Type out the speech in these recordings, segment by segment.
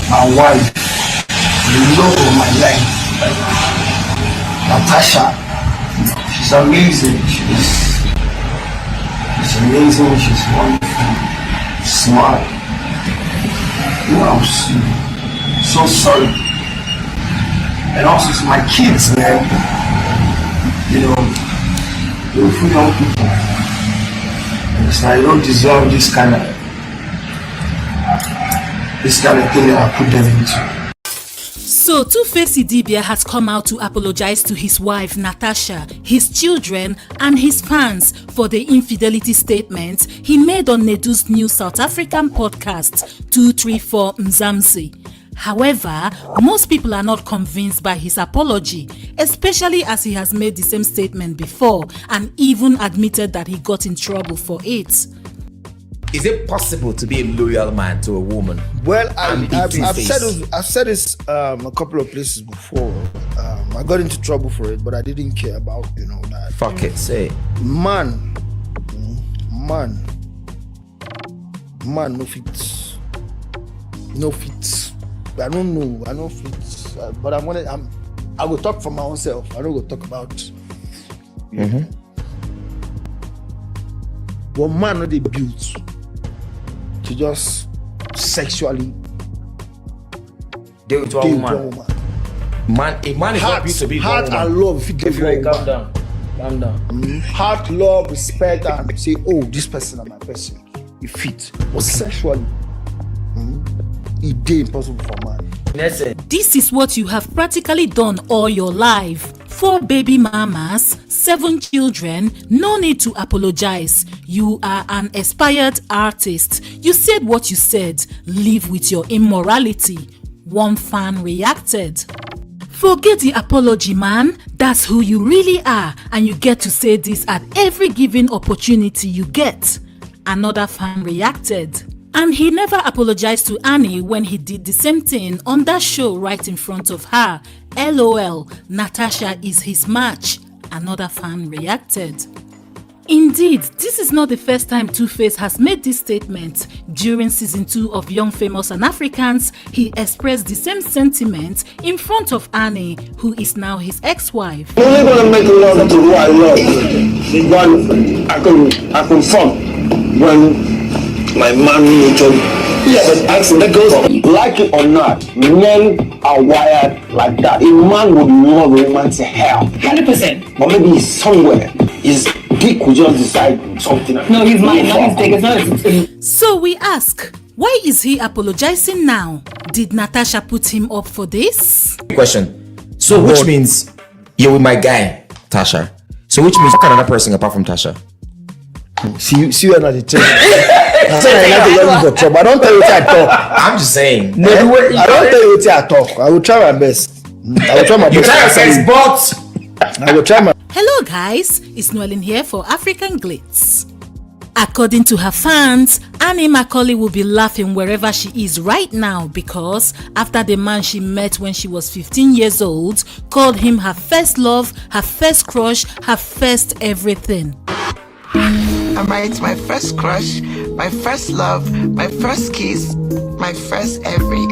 my wife, the love of my life, Natasha. She's amazing. She's amazing. She's wonderful, smart. You know, I'm so sorry. And also to my kids, man. You know, beautiful young people. And I don't deserve this kind of thing that I put them into. So, Two-Face Idibia has come out to apologize to his wife Natasha, his children and his fans for the infidelity statements he made on Nedu's new South African podcast 234 Mzansi. However, most people are not convinced by his apology, especially as he has made the same statement before and even admitted that he got in trouble for it. Is it possible to be a loyal man to a woman? Well, I've said this a couple of places before. I got into trouble for it, but I didn't care about, that. Fuck it, say it. Man, no fit. I don't know fit. But I will talk for my own self. I don't go talk about. But man, not they built to just sexually deal with one woman. A man is not built to be heart and love. If you calm down. Heart, love, respect, and say, oh, this person is my person. You fit. But sexually, it's impossible for man. This is what you have practically done all your life. 4 baby mamas, 7 children, no need to apologize. You are an aspired artist. You said what you said. Live with your immorality. One fan reacted. Forget the apology, man. That's who you really are, and you get to say this at every given opportunity you get. Another fan reacted. And he never apologized to Annie when he did the same thing on that show right in front of her. LOL, Natasha is his match. Another fan reacted. Indeed, this is not the first time Two-Face has made this statement. During season 2 of Young, Famous and Africans, he expressed the same sentiment in front of Annie, who is now his ex-wife. I'm only gonna make love to who I love. I confirm when my man mutually. Yes, that goes on. Like it or not, men are wired like that. A man would love a woman to hell. 100%. But maybe he's somewhere. His dick would just decide something. No, he's mine, not his dick. It's not his. So we ask, why is he apologizing now? Did Natasha put him up for this? Question. So which means you're with my guy, Tasha. So which means another person apart from Tasha? See you another time. I don't tell you what I talk. I'm just saying. No, I don't tell you what I talk. I will try my best. I will try my best. I will try my. Hello guys, it's Noelin here for African Glitz. According to her fans, Annie Macaulay will be laughing wherever she is right now because after the man she met when she was 15 years old called him her first love, her first crush, her first everything. I'm married to my first crush, my first love, my first kiss, my first every.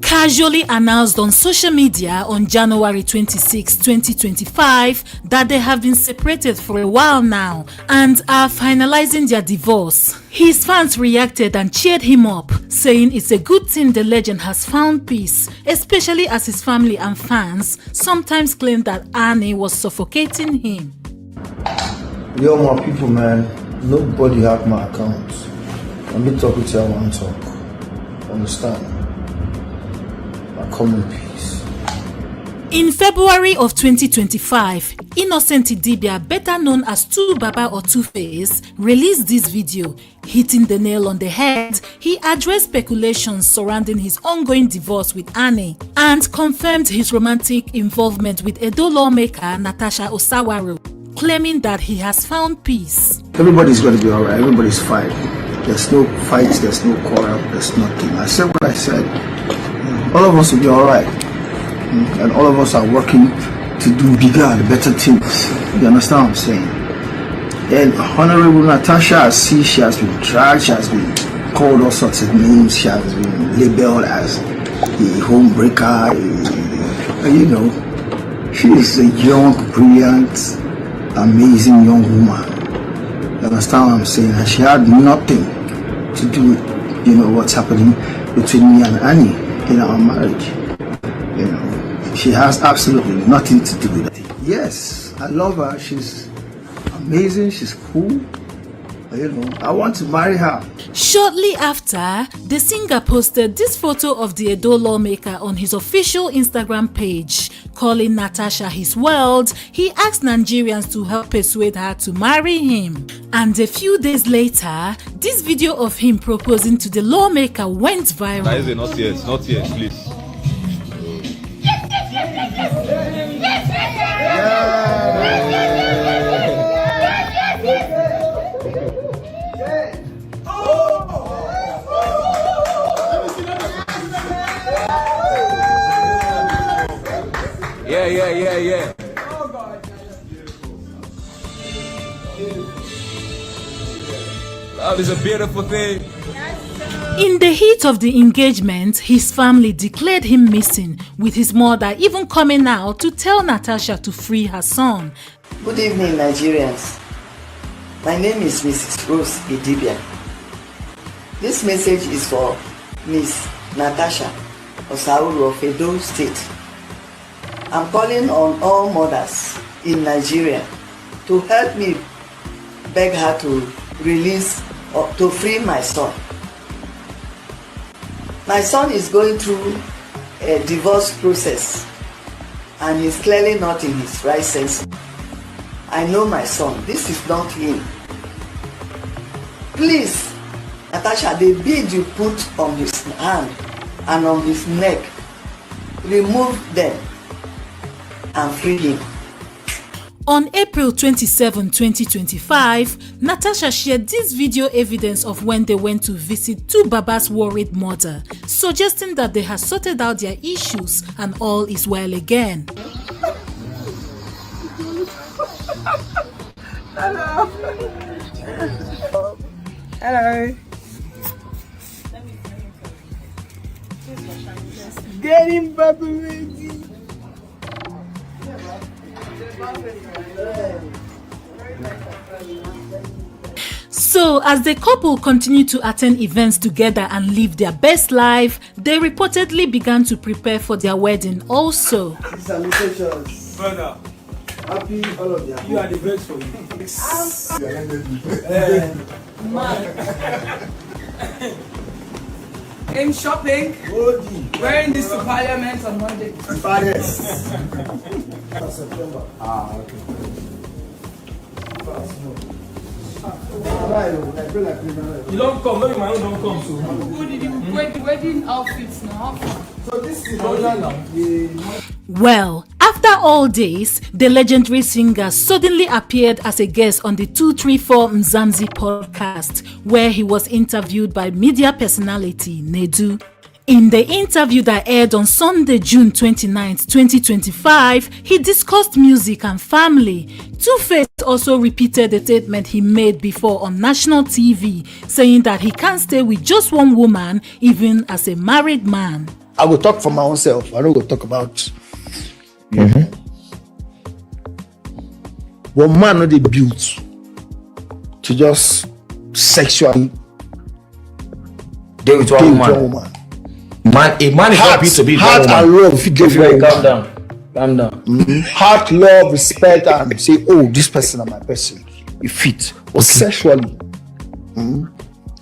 Casually announced on social media on January 26, 2025 that they have been separated for a while now and are finalizing their divorce. His fans reacted and cheered him up, saying it's a good thing the legend has found peace, especially as his family and fans sometimes claim that Annie was suffocating him. Yo, my people, man, nobody hacked my account. Let me talk with you, I want to talk. Understand? I come in peace. In February of 2025, Innocent Idibia, better known as Two Baba or Two-Face, released this video. Hitting the nail on the head, he addressed speculations surrounding his ongoing divorce with Annie and confirmed his romantic involvement with Edo lawmaker Natasha Osawaro, claiming that he has found peace. Everybody's going to be alright, everybody's fine. There's no fights, there's no quarrel, there's nothing. I said what I said. All of us will be alright. And all of us are working to do bigger and better things. You understand what I'm saying? And Honorable Natasha, I see she has been dragged, she has been called all sorts of names. She has been labeled as a homebreaker. You know, she is a young, brilliant, amazing young woman. You understand what I'm saying? And she had nothing to do with, you know, what's happening between me and Annie in our marriage. You know, she has absolutely nothing to do with it. Yes, I love her. She's amazing. She's cool. You know, I want to marry her. Shortly after, the singer posted this photo of the Edo lawmaker on his official Instagram page. Calling Natasha his world, he asked Nigerians to help persuade her to marry him. And a few days later, this video of him proposing to the lawmaker went viral. Not yet, please. Yeah. Love is a beautiful thing. In the heat of the engagement, his family declared him missing, with his mother even coming out to tell Natasha to free her son. Good evening, Nigerians. My name is Mrs. Rose Idibia. This message is for Miss Natasha Osauru of Edo State. I'm calling on all mothers in Nigeria to help me beg her to release or to free my son. My son is going through a divorce process and he's clearly not in his right sense. I know my son. This is not him. Please, Natasha, the bead you put on his hand and on his neck, remove them and free him. On April 27, 2025, Natasha shared this video evidence of when they went to visit Tu Baba's worried mother, suggesting that they had sorted out their issues and all is well again. Hello. Getting bubble ready. So, as the couple continued to attend events together and live their best life, they reportedly began to prepare for their wedding also. Salutations. Brother. Happy all of you. You are the best for me. I'm shopping. Wearing this to Parliament on Monday. September. Okay. You don't come, maybe my own don't come too. Who did you wear the wedding outfits now? So this is now. Well, after all this, the legendary singer suddenly appeared as a guest on the 234 Mzansi podcast, where he was interviewed by media personality Nedu. In the interview that aired on Sunday, June 29, 2025, he discussed music and family. Two-Face also repeated the statement he made before on national TV, saying that he can't stay with just one woman, even as a married man. I will talk for my own self. I don't go talk about. One man not built to just sexually Deal with one woman. A man is not built to be heart one and woman. love. If you give you Calm down. heart, love, respect, and say, oh, this person is my person. It fit. But sexually,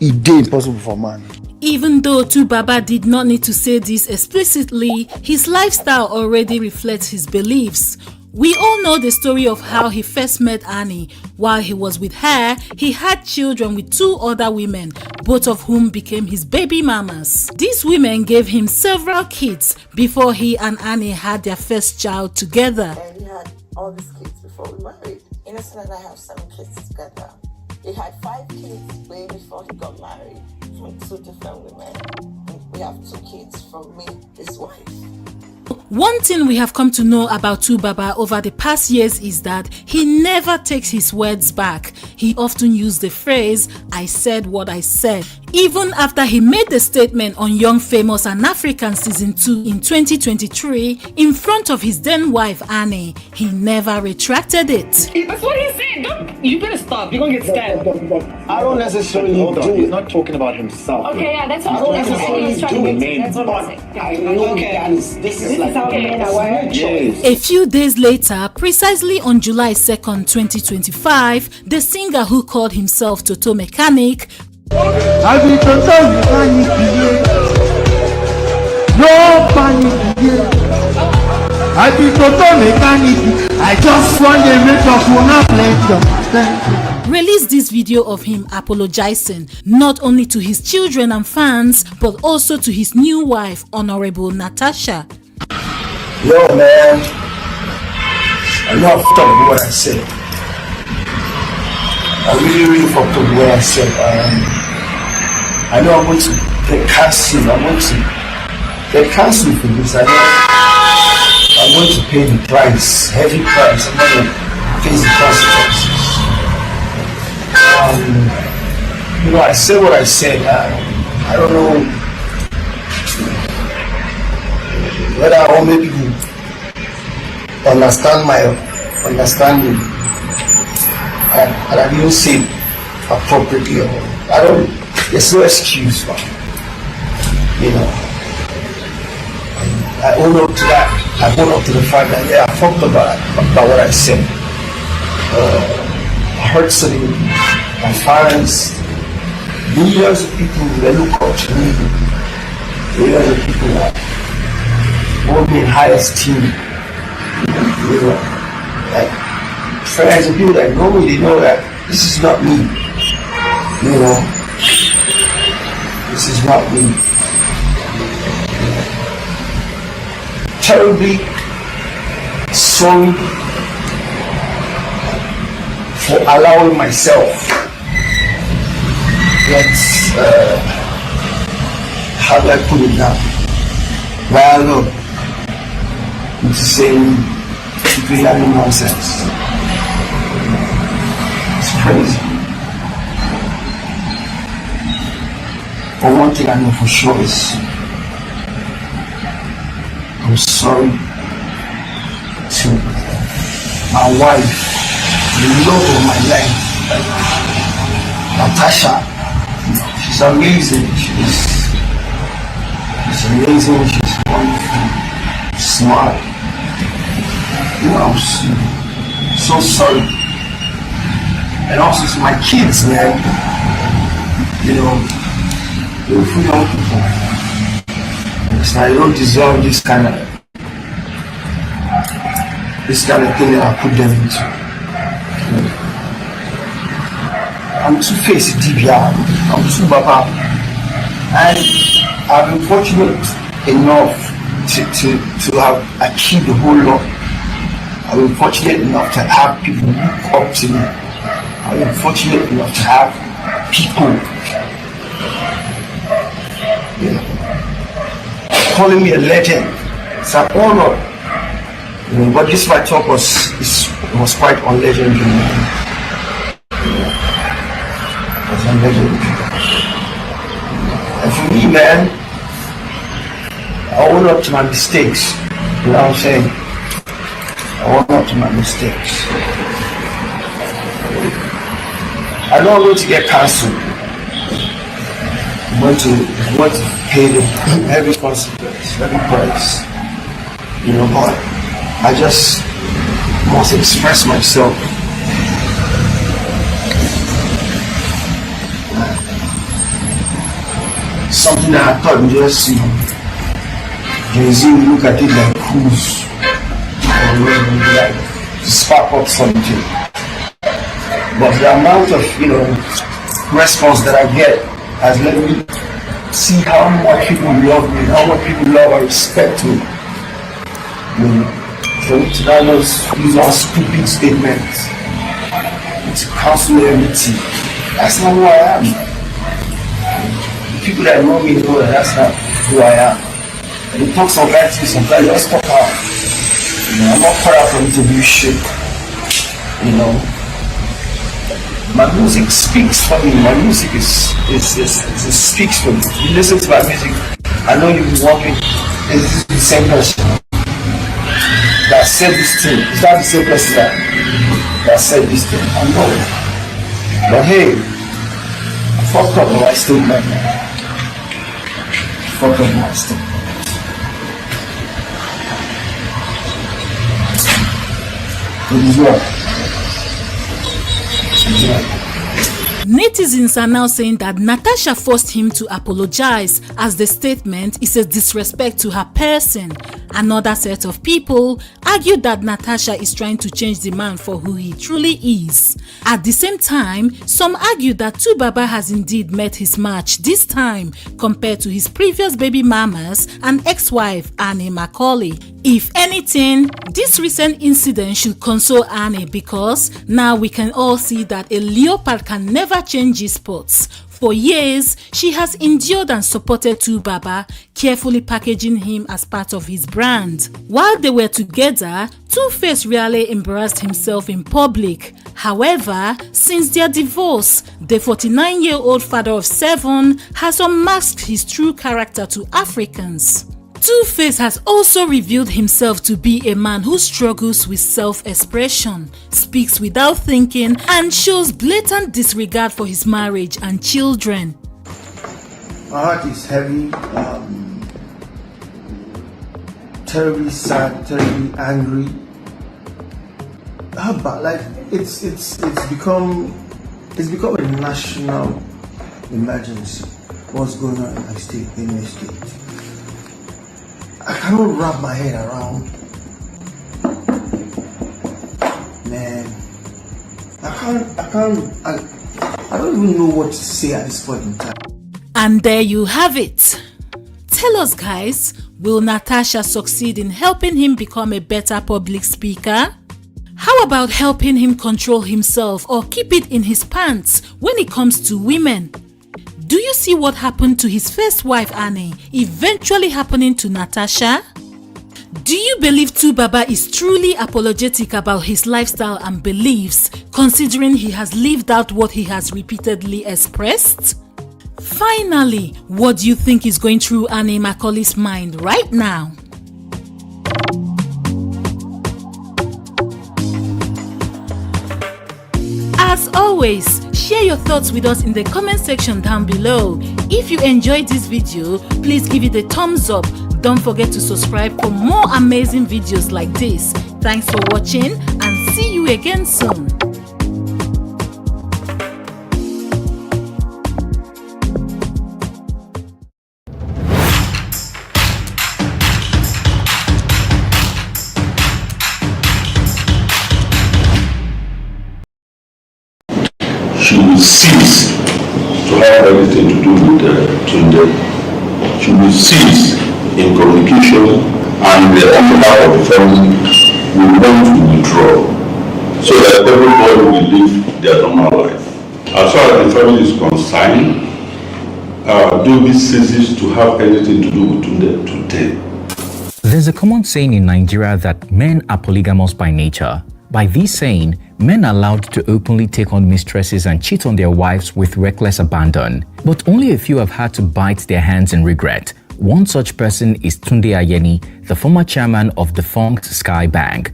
it is impossible for a man. Even though Tu Baba did not need to say this explicitly, his lifestyle already reflects his beliefs. We all know the story of how he first met Annie. While he was with her, he had children with two other women, both of whom became his baby mamas. These women gave him several kids before he and Annie had their first child together. And we had all these kids before we married. Innocent and I have 7 kids together. He had 5 kids way before he got married from 2 different women. We have 2 kids from me, his wife. One thing we have come to know about Tu Baba over the past years is that he never takes his words back. He often used the phrase, "I said what I said." Even after he made the statement on Young, Famous and African Season 2 in 2023 in front of his then wife Annie, he never retracted it. That's what he said. You better stop. You're gonna get stabbed. I don't necessarily do it. He's not talking about himself. Okay, yeah, that's what I don't he was necessarily trying to do get it. to. That's what I'm saying. I know that this is like how men are wired. yes. A few days later, precisely on July 2nd, 2025, the singer who called himself Toto Mechanic I be Toto Mechanic here. No panic here. I be Toto Mechanic. I just want to make up one released this video of him apologizing not only to his children and fans but also to his new wife, Honorable Natasha. Yo, man, I know I fucked up with what I said. I really fucked up with what I said. I know I'm going to get cancelled. I'm going to get cancelled for this. I know I'm going to pay the price, heavy price. I'm going to face the consequences. You know, I said what I said. I don't know whether I want maybe understand my understanding and I didn't say it appropriately. I don't. There's no excuse for it. You know. I own up to that. I own up to the fact that yeah, I fucked about what I said. I hurt somebody. My parents, millions of people that look up to me, millions of people that hold me in high esteem, you know, like friends and people that know me, they know that this is not me, you know, this is not me. Terribly sorry for allowing myself how do I put it now? Well, into saying really nonsense. It's crazy. But one thing I know for sure is I'm sorry to my wife, the love of my life, Natasha. She's amazing. She's amazing. She's wonderful, smart. You know, I'm so sorry. And also to my kids, man. You know, beautiful young people. I don't deserve this kind of thing that I put them into. You know? I'm two-faced Idibia, I'm too Baba, and I've been fortunate enough to have achieved a whole lot. I've been fortunate enough to have people look up to me. I've been fortunate enough to have people, you know, calling me a legend. It's an honor. You know, but this my talk was quite unlegendary. And for me, man, I own up to my mistakes. You know what I'm saying? I own up to my mistakes. I know I'm going to get cancelled. I'm going to pay the heavy consequence, heavy price. You know, but I just must express myself. Something that I thought just, you know, Jay-Z will look at it like who's, like to spark up something. But the amount of, you know, response that I get has let me see how much people love me, how much people love and respect me. You know, for me to not just use all stupid statements to cancel everything. That's not who I am. People that know me know that that's not who I am. And they talk some bad things, sometimes let's talk out. You know, I'm not proud for me to do shit. You know. My music speaks for me. My music speaks for me. You listen to my music, I know you'll be walking. Is this the same person that said this thing? Is that the same person that said this thing? I know. But hey, I fucked up my statement, man. Fucked up my statement. Netizens are now saying that Natasha forced him to apologize, as the statement is a disrespect to her person. Another set of people argued that Natasha is trying to change the man for who he truly is. At the same time, some argued that Baba has indeed met his match this time compared to his previous baby mamas and ex-wife Annie Macaulay. If anything, this recent incident should console Annie, because now we can all see that a leopard can never change his spots. For years, she has endured and supported Baba, carefully packaging him as part of his brand. While they were together, Two-Face rarely embarrassed himself in public. However, since their divorce, the 49-year-old father of 7 has unmasked his true character to Africans. Two-Face has also revealed himself to be a man who struggles with self-expression, speaks without thinking, and shows blatant disregard for his marriage and children. My heart is heavy, terribly sad, terribly angry. But like it's become a national emergency. What's going on in my state, in my state? I cannot wrap my head around. Man, I don't even know what to say at this point in time. And there you have it. Tell us, guys, will Natasha succeed in helping him become a better public speaker? How about helping him control himself or keep it in his pants when it comes to women? Do you see what happened to his first wife Annie eventually happening to Natasha? Do you believe Baba is truly apologetic about his lifestyle and beliefs, considering he has lived out what he has repeatedly expressed? Finally, what do you think is going through Annie Macaulay's mind right now? As always, share your thoughts with us in the comment section down below. If you enjoyed this video, please give it a thumbs up. Don't forget to subscribe for more amazing videos like this. Thanks for watching and see you again soon. She will cease to have anything to do with Tunde. She will cease in communication, and the other part of the family will want to withdraw so that everybody will live their normal life. As far as the family is concerned, Dobi ceases to have anything to do with Tunde today. There's a common saying in Nigeria that men are polygamous by nature. By this saying, men are allowed to openly take on mistresses and cheat on their wives with reckless abandon. But only a few have had to bite their hands in regret. One such person is Tunde Ayeni, the former chairman of defunct Skybank.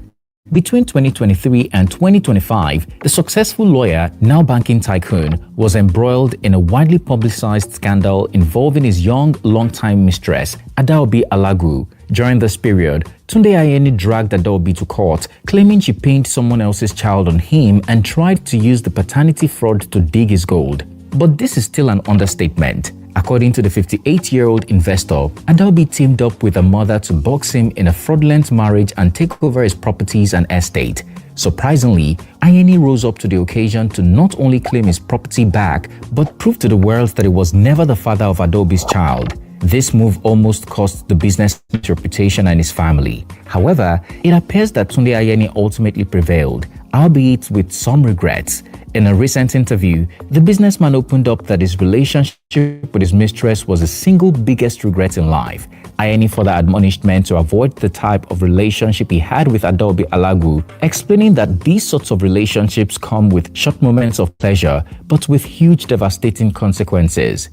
Between 2023 and 2025, the successful lawyer, now banking tycoon, was embroiled in a widely publicized scandal involving his young, long-time mistress, Adaobi Alagu. During this period, Tunde Ayeni dragged Adaobi to court, claiming she pinned someone else's child on him and tried to use the paternity fraud to dig his gold. But this is still an understatement. According to the 58-year-old investor, Adaobi teamed up with a mother to box him in a fraudulent marriage and take over his properties and estate. Surprisingly, Ayeni rose up to the occasion to not only claim his property back, but prove to the world that he was never the father of Adaobi's child. This move almost cost the business his reputation and his family. However, it appears that Tunde Ayeni ultimately prevailed, albeit with some regrets. In a recent interview, the businessman opened up that his relationship with his mistress was the single biggest regret in life. Ayeni further admonished men to avoid the type of relationship he had with Adaobi Alagu, explaining that these sorts of relationships come with short moments of pleasure but with huge devastating consequences.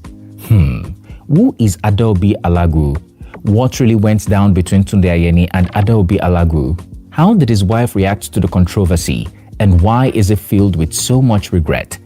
Who is Adaobi Alagu? What really went down between Tunde Ayeni and Adaobi Alagu? How did his wife react to the controversy? And why is it filled with so much regret?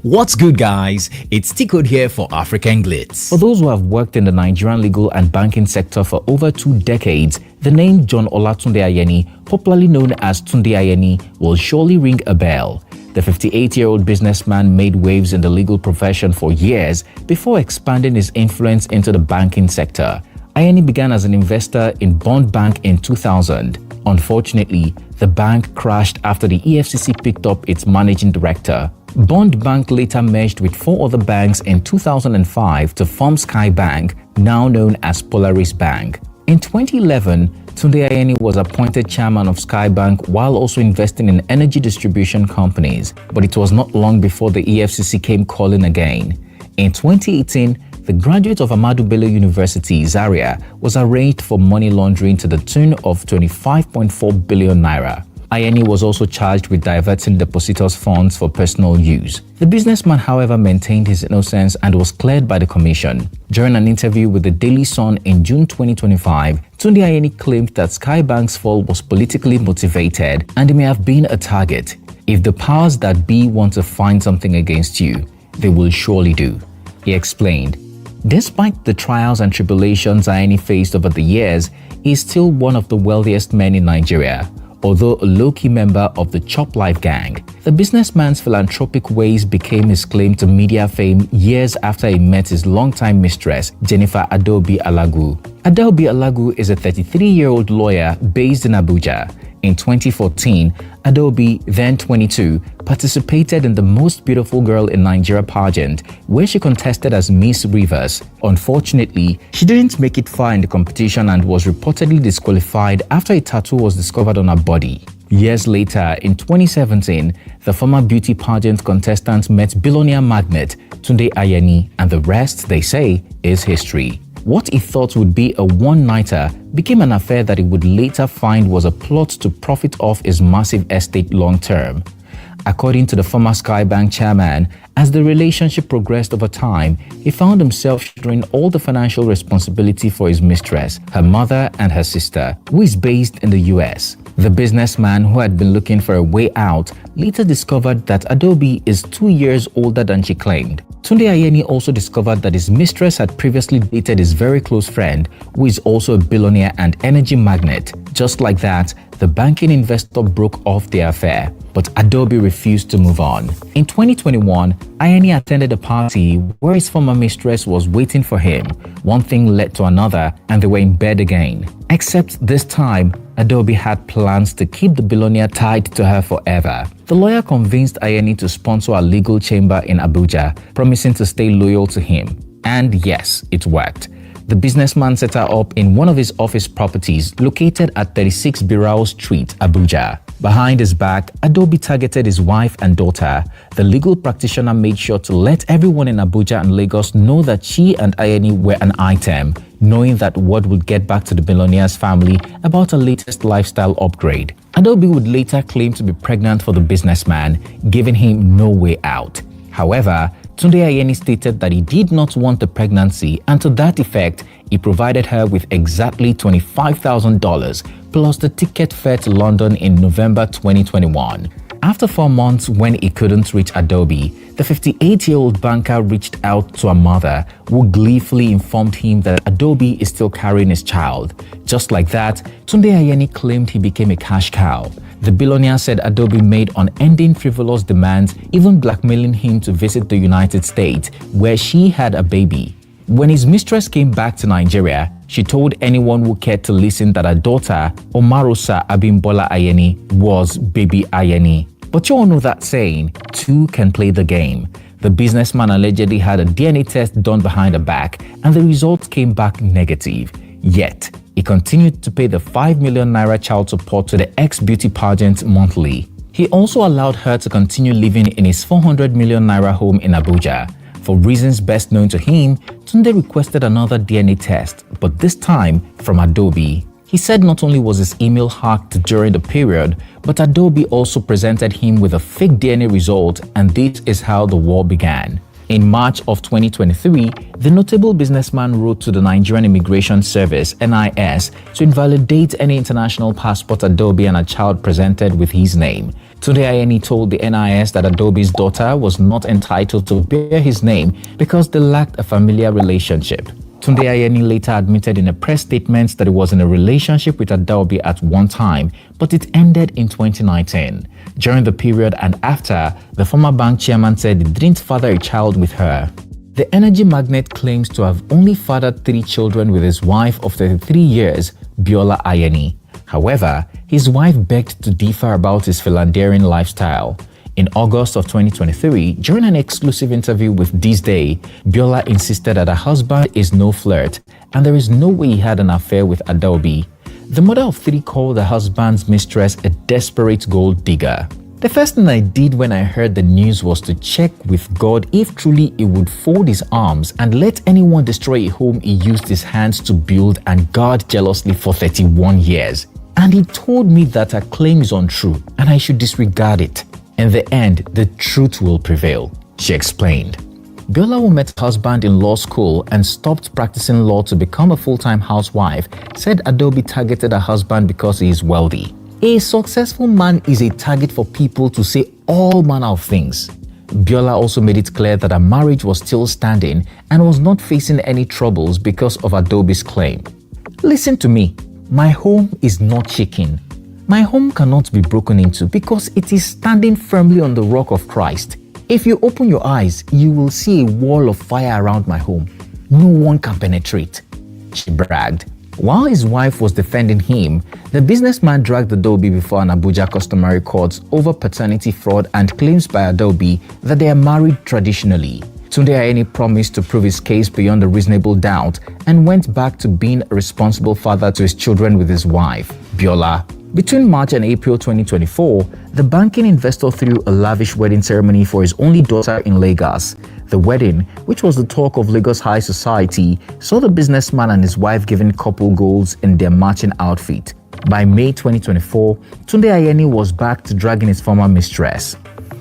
What's good, guys? It's T-Code here for African Glitz. For those who have worked in the Nigerian legal and banking sector for over 2 decades, the name John Olatunde Ayeni, popularly known as Tunde Ayeni, will surely ring a bell. The 58-year-old businessman made waves in the legal profession for years before expanding his influence into the banking sector. Ayeni began as an investor in Bond Bank in 2000. Unfortunately, the bank crashed after the EFCC picked up its managing director. Bond Bank later merged with 4 other banks in 2005 to form Skybank, now known as Polaris Bank. In 2011, Tunde Ayeni was appointed chairman of Skybank while also investing in energy distribution companies, but it was not long before the EFCC came calling again. In 2018, the graduate of Ahmadu Bello University, Zaria, was arraigned for money laundering to the tune of 25.4 billion naira. Ayeni was also charged with diverting depositors' funds for personal use. The businessman, however, maintained his innocence and was cleared by the commission. During an interview with the Daily Sun in June 2025, Tunde Ayeni claimed that Skybank's fall was politically motivated and it may have been a target. If the powers that be want to find something against you, they will surely do, he explained. Despite the trials and tribulations Ayeni faced over the years, he is still one of the wealthiest men in Nigeria. Although a low-key member of the Chop Life gang, the businessman's philanthropic ways became his claim to media fame years after he met his longtime mistress, Jennifer Adaobi Alagu. Adaobi Alagu is a 33-year-old lawyer based in Abuja. In 2014, Adaobi, then 22, participated in the Most Beautiful Girl in Nigeria pageant, where she contested as Miss Rivers. Unfortunately, she didn't make it far in the competition and was reportedly disqualified after a tattoo was discovered on her body. Years later, in 2017, the former beauty pageant contestant met billionaire magnate Tunde Ayeni, and the rest, they say, is history. What he thought would be a one-nighter became an affair that he would later find was a plot to profit off his massive estate long-term. According to the former Skybank chairman, as the relationship progressed over time, he found himself shouldering all the financial responsibility for his mistress, her mother and her sister, who is based in the US. The businessman, who had been looking for a way out, later discovered that Adaobi is 2 years older than she claimed. Tunde Ayeni also discovered that his mistress had previously dated his very close friend, who is also a billionaire and energy magnate. Just like that, the banking investor broke off their affair, but Adaobi refused to move on. In 2021, Ayeni attended a party where his former mistress was waiting for him. One thing led to another, and they were in bed again. Except this time, Adaobi had plans to keep the billionaire tied to her forever. The lawyer convinced Ayeni to sponsor a legal chamber in Abuja, promising to stay loyal to him. And yes, it worked. The businessman set her up in one of his office properties located at 36 Birao Street, Abuja. Behind his back, Adaobi targeted his wife and daughter. The legal practitioner made sure to let everyone in Abuja and Lagos know that she and Ayeni were an item, knowing that word would get back to the billionaire's family about her latest lifestyle upgrade. Adaobi would later claim to be pregnant for the businessman, giving him no way out. However, Tunde Ayeni stated that he did not want the pregnancy, and to that effect, he provided her with exactly $25,000 plus the ticket fare to London in November 2021. After 4 months, when he couldn't reach Adaobi, the 58-year-old banker reached out to her mother, who gleefully informed him that Adaobi is still carrying his child. Just like that, Tunde Ayeni claimed he became a cash cow. The billionaire said Adaobi made unending frivolous demands, even blackmailing him to visit the United States, where she had a baby. When his mistress came back to Nigeria, she told anyone who cared to listen that her daughter, Omarosa Abimbola Ayeni, was baby Ayeni. But you all know that saying, two can play the game. The businessman allegedly had a DNA test done behind her back, and the results came back negative. Yet, he continued to pay the 5 million naira child support to the ex-beauty pageant monthly. He also allowed her to continue living in his 400 million naira home in Abuja. For reasons best known to him, Tunde requested another DNA test, but this time from Adobe. He said not only was his email hacked during the period, but Adobe also presented him with a fake DNA result, and this is how the war began. In March of 2023, the notable businessman wrote to the Nigerian Immigration Service (NIS) to invalidate any international passport Adobe and a child presented with his name. Tunde Ayeni told the NIS that Adobe's daughter was not entitled to bear his name because they lacked a familiar relationship. Tunde Ayeni later admitted in a press statement that he was in a relationship with Adobe at one time, but it ended in 2019. During the period and after, the former bank chairman said he didn't father a child with her. The energy magnate claims to have only fathered 3 children with his wife of 33 years, Biola Ayeni. However, his wife begged to differ about his philandering lifestyle. In August of 2023, during an exclusive interview with This Day, Biola insisted that her husband is no flirt and there is no way he had an affair with Adobe. The mother of 3 called her husband's mistress a desperate gold digger. The first thing I did when I heard the news was to check with God if truly he would fold his arms and let anyone destroy a home he used his hands to build and guard jealously for 31 years. And he told me that her claim is untrue and I should disregard it. In the end, the truth will prevail, she explained. Biola, who met her husband in law school and stopped practicing law to become a full-time housewife, said Adobe targeted her husband because he is wealthy. A successful man is a target for people to say all manner of things. Biola also made it clear that her marriage was still standing and was not facing any troubles because of Adobe's claim. Listen to me, my home is not shaking. My home cannot be broken into because it is standing firmly on the rock of Christ. If you open your eyes, you will see a wall of fire around my home. No one can penetrate, she bragged. While his wife was defending him, the businessman dragged Adobe before an Abuja customary court over paternity fraud and claims by Adobe that they are married traditionally. Tunde Ayeni promised to prove his case beyond a reasonable doubt and went back to being a responsible father to his children with his wife, Biola. Between March and April 2024, the banking investor threw a lavish wedding ceremony for his only daughter in Lagos. The wedding, which was the talk of Lagos high society, saw the businessman and his wife given couple goals in their matching outfit. By May 2024, Tunde Ayeni was back to dragging his former mistress.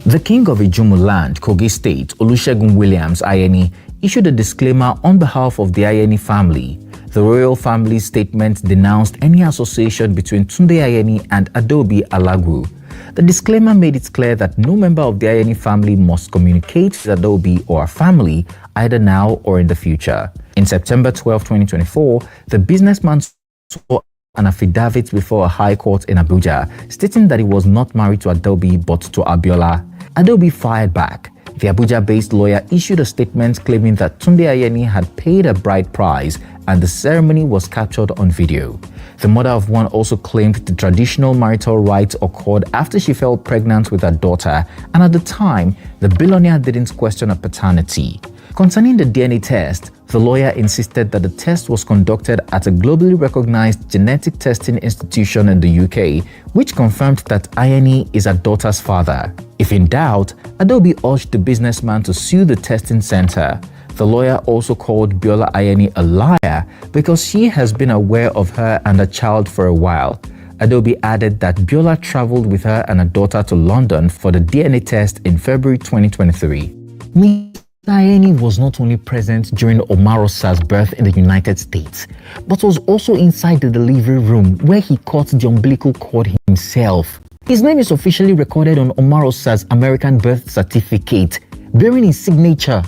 The king of Ijumu land, Kogi State, Olusegun Williams Ayeni, issued a disclaimer on behalf of the Ayeni family. The royal family's statement denounced any association between Tunde Ayeni and Adobe Alagu. The disclaimer made it clear that no member of the Ayeni family must communicate with Adobe or her family either now or in the future. In September 12, 2024, the businessman swore an affidavit before a high court in Abuja stating that he was not married to Adobe but to Abiola. Adobe fired back. The Abuja-based lawyer issued a statement claiming that Tunde Ayeni had paid a bride price and the ceremony was captured on video. The mother of one also claimed the traditional marital rites occurred after she fell pregnant with her daughter, and at the time, the billionaire didn't question her paternity. Concerning the DNA test, the lawyer insisted that the test was conducted at a globally recognized genetic testing institution in the UK, which confirmed that Ayeni is her daughter's father. If in doubt, Adobe urged the businessman to sue the testing center. The lawyer also called Biola Ayeni a liar because she has been aware of her and her child for a while. Adobe added that Biola traveled with her and her daughter to London for the DNA test in February 2023. Mr. Ayeni was not only present during Omarosa's birth in the United States, but was also inside the delivery room where he cut the umbilical cord himself. His name is officially recorded on Omarosa's American birth certificate, bearing his signature.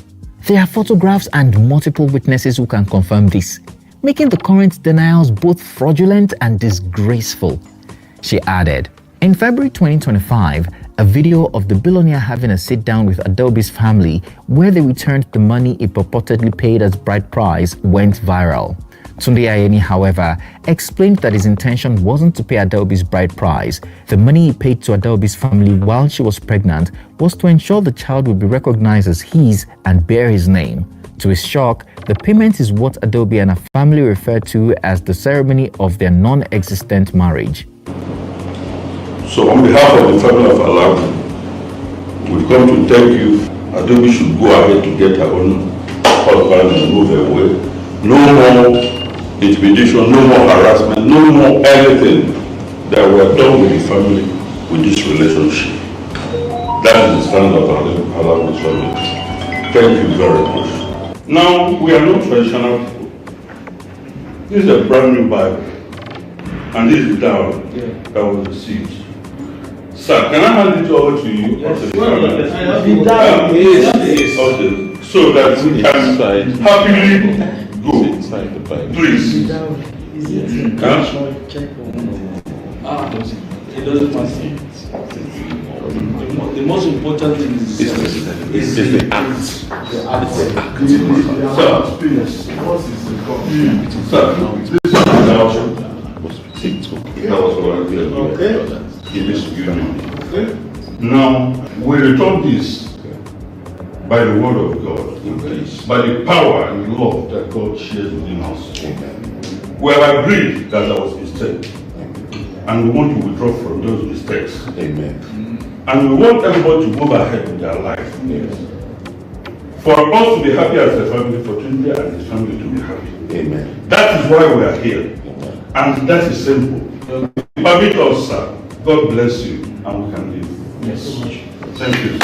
There are photographs and multiple witnesses who can confirm this, making the current denials both fraudulent and disgraceful, she added. In February 2025, a video of the billionaire having a sit-down with Adobe's family where they returned the money he purportedly paid as bride price went viral. Tunde Ayeni, however, explained that his intention wasn't to pay Adobe's bride price. The money he paid to Adobe's family while she was pregnant was to ensure the child would be recognized as his and bear his name. To his shock, the payment is what Adobe and her family referred to as the ceremony of their non-existent marriage. So on behalf of the family of Alawi, we've come to thank you. Adobe should go ahead to get her own husband and move away. No more intimidation, no more harassment, no more anything that were done with the family with this relationship. That is the standard of Alawi's family. Thank you very much. Now, we are not traditional people. This is a brand new Bible. And this is down. That was the seed. Sir, can I hand it over to you? Yes. Okay. So that we can happily go. Please. It doesn't matter. The most important thing is the act. Now, we return this by the word of God, by the power and love that God shares within us. We have agreed that there was a mistake, and we want to withdraw from those mistakes. Amen. And we want everybody to go ahead with their life. For us to be happy as a family, for Tunde and his family to be happy. Amen. That is why we are here. And that is simple. Permit us, sir. God bless you, and we can live. Yes. Thank you.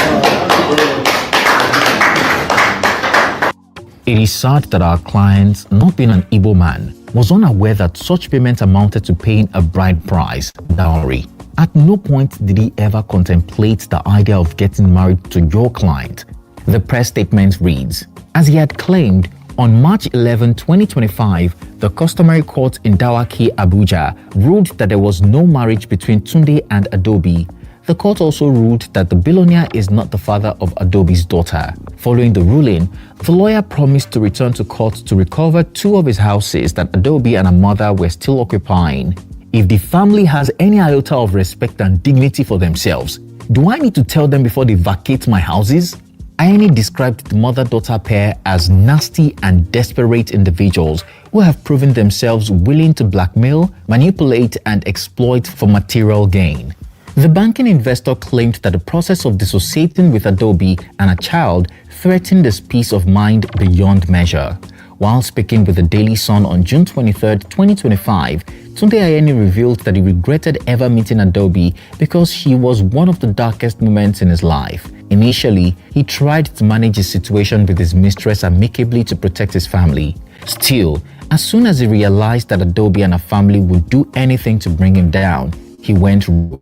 It is sad that our client, not being an Igbo man, was unaware that such payment amounted to paying a bride price, dowry. At no point did he ever contemplate the idea of getting married to your client. The press statement reads, as he had claimed, on March 11, 2025, the customary court in Dawaki, Abuja, ruled that there was no marriage between Tunde and Adobe. The court also ruled that the billionaire is not the father of Adobe's daughter. Following the ruling, the lawyer promised to return to court to recover 2 of his houses that Adobe and her mother were still occupying. If the family has any iota of respect and dignity for themselves, do I need to tell them before they vacate my houses? Ayeni described the mother-daughter pair as nasty and desperate individuals who have proven themselves willing to blackmail, manipulate, and exploit for material gain. The banking investor claimed that the process of dissociating with Adobe and a child threatened his peace of mind beyond measure. While speaking with the Daily Sun on June 23, 2025, Tunde Ayeni revealed that he regretted ever meeting Adobe because she was one of the darkest moments in his life. Initially, he tried to manage his situation with his mistress amicably to protect his family. Still, as soon as he realized that Adobe and her family would do anything to bring him down, he went rogue.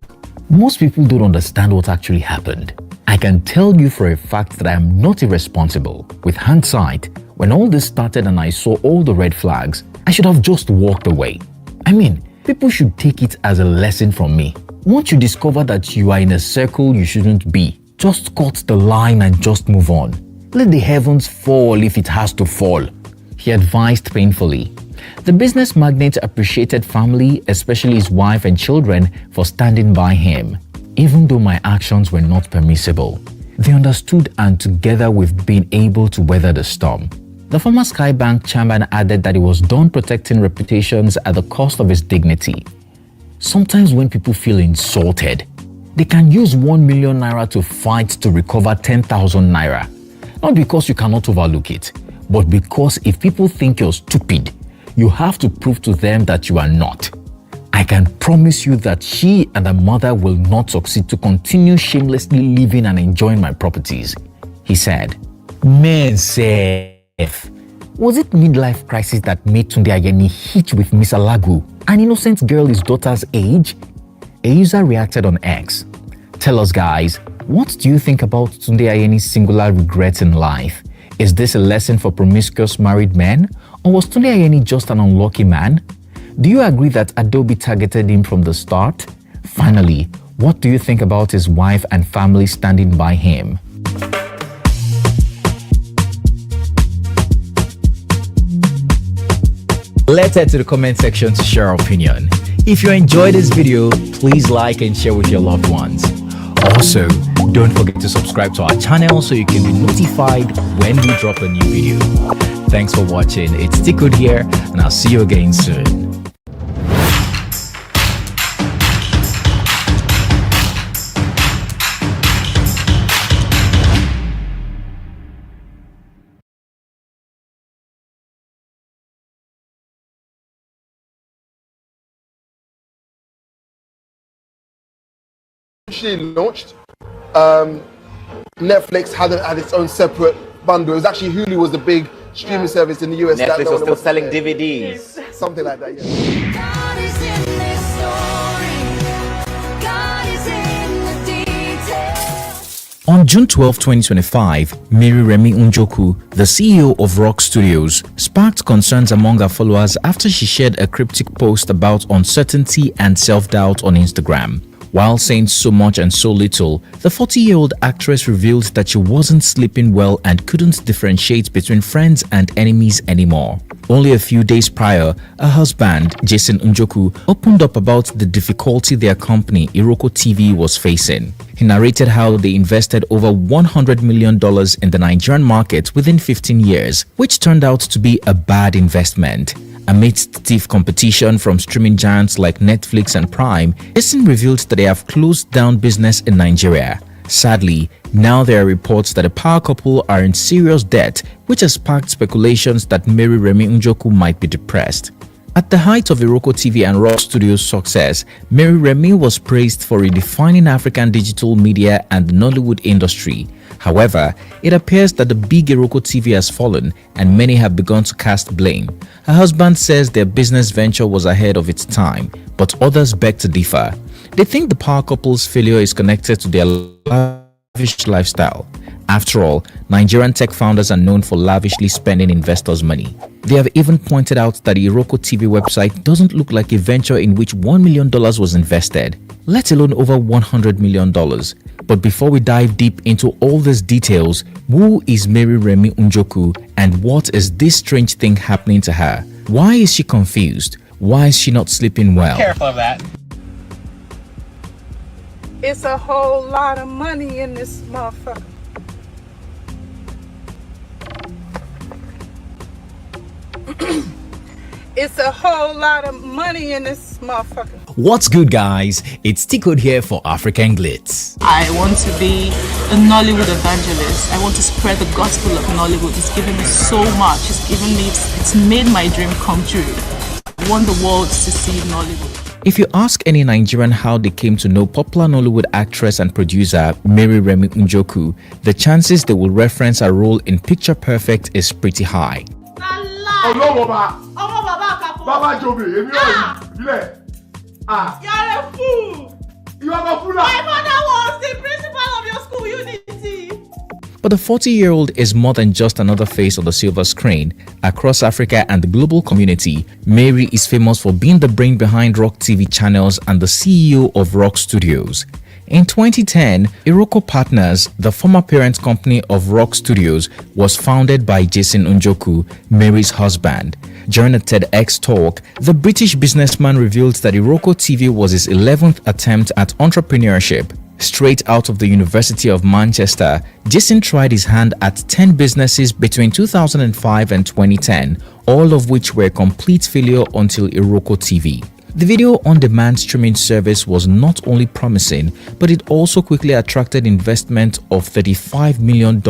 Most people don't understand what actually happened. I can tell you for a fact that I am not irresponsible. With hindsight, when all this started and I saw all the red flags, I should have just walked away. I mean, people should take it as a lesson from me. Once you discover that you are in a circle you shouldn't be, just cut the line and just move on. Let the heavens fall if it has to fall, he advised painfully. The business magnate appreciated family, especially his wife and children, for standing by him. Even though my actions were not permissible, they understood, and together we've been able to weather the storm. The former Skybank chairman added that he was done protecting reputations at the cost of his dignity. Sometimes when people feel insulted, they can use 1 million naira to fight to recover 10,000 naira. Not because you cannot overlook it, but because if people think you're stupid, you have to prove to them that you are not. I can promise you that she and her mother will not succeed to continue shamelessly living and enjoying my properties, he said. Man safe. Was it midlife crisis that made Tunde Ayeni hitch with Miss Alagu, an innocent girl his daughter's age? A user reacted on X. Tell us guys, what do you think about Tunde Ayeni's singular regrets in life? Is this a lesson for promiscuous married men? Or was Tunde Ayeni just an unlucky man? Do you agree that Adobe targeted him from the start? Finally, what do you think about his wife and family standing by him? Let's head to the comment section to share our opinion. If you enjoyed this video, please like and share with your loved ones. Also, don't forget to subscribe to our channel so you can be notified when we drop a new video. Thanks for watching. It's Tikkud here, and I'll see you again soon. initially launched, Netflix had its own separate bundle. It was actually Hulu was the big streaming service in the US. Netflix was still selling DVDs. Something like that, yeah. On June 12, 2025, Mary Remi Njoku, the CEO of Rock Studios, sparked concerns among her followers after she shared a cryptic post about uncertainty and self-doubt on Instagram. While saying so much and so little, the 40-year-old actress revealed that she wasn't sleeping well and couldn't differentiate between friends and enemies anymore. Only a few days prior, her husband, Jason Njoku, opened up about the difficulty their company, iROKOtv, was facing. He narrated how they invested over $100 million in the Nigerian market within 15 years, which turned out to be a bad investment. Amidst stiff competition from streaming giants like Netflix and Prime, Jason revealed that they have closed down business in Nigeria. Sadly, now there are reports that the power couple are in serious debt, which has sparked speculations that Mary Remi Njoku might be depressed. At the height of iROKOtv and Rock Studios' success, Mary Remi was praised for redefining African digital media and the Nollywood industry. However, it appears that the big iROKOtv has fallen and many have begun to cast blame. Her husband says their business venture was ahead of its time, but others beg to differ. They think the power couple's failure is connected to their lavish lifestyle. After all, Nigerian tech founders are known for lavishly spending investors' money. They have even pointed out that the iROKOtv website doesn't look like a venture in which $1 million was invested, let alone over $100 million. But before we dive deep into all these details, who is Mary Remi Njoku and what is this strange thing happening to her? Why is she confused? Why is she not sleeping well? Careful of that. It's a whole lot of money in this motherfucker. It's a whole lot of money in this motherfucker. What's good, guys? It's T-Code here for African Glitz. I want to be a Nollywood evangelist. I want to spread the gospel of Nollywood. It's given me so much. It's made my dream come true. I want the world to see Nollywood. If you ask any Nigerian how they came to know popular Nollywood actress and producer Mary Remi Njoku, the chances they will reference her role in Picture Perfect is pretty high. Baba Jobi, you're a fool. You are a fool. My mother was the principal of your school, Unity. But the 40-year-old is more than just another face on the silver screen. Across Africa and the global community, Mary is famous for being the brain behind Rock TV channels and the CEO of Rock Studios. In 2010, iROKO Partners, the former parent company of Rock Studios, was founded by Jason Njoku, Mary's husband. During a TEDx talk, the British businessman revealed that iROKOtv was his 11th attempt at entrepreneurship. Straight out of the University of Manchester, Jason tried his hand at 10 businesses between 2005 and 2010, all of which were a complete failure until iROKOtv. The video on-demand streaming service was not only promising, but it also quickly attracted investment of $35 million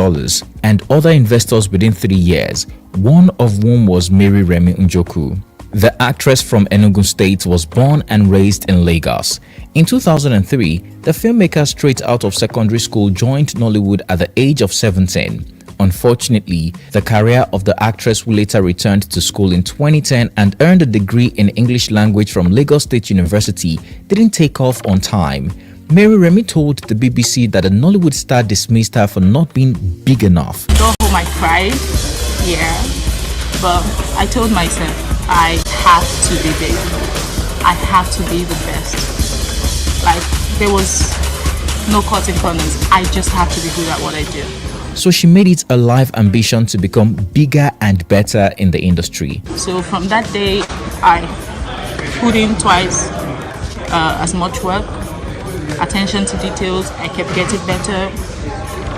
and other investors within 3 years, one of whom was Mary Remi Njoku. The actress from Enugu State was born and raised in Lagos. In 2003, the filmmaker straight out of secondary school joined Nollywood at the age of 17. Unfortunately, the career of the actress, who later returned to school in 2010 and earned a degree in English language from Lagos State University, didn't take off on time. Mary Remi told the BBC that a Nollywood star dismissed her for not being big enough. Don't hold my pride, yeah, but I told myself I have to be big. I have to be the best. Like, there was no cutting corners. I just have to be good at what I do. So she made it a life ambition to become bigger and better in the industry. So from that day, I put in twice as much work, attention to details. I kept getting better,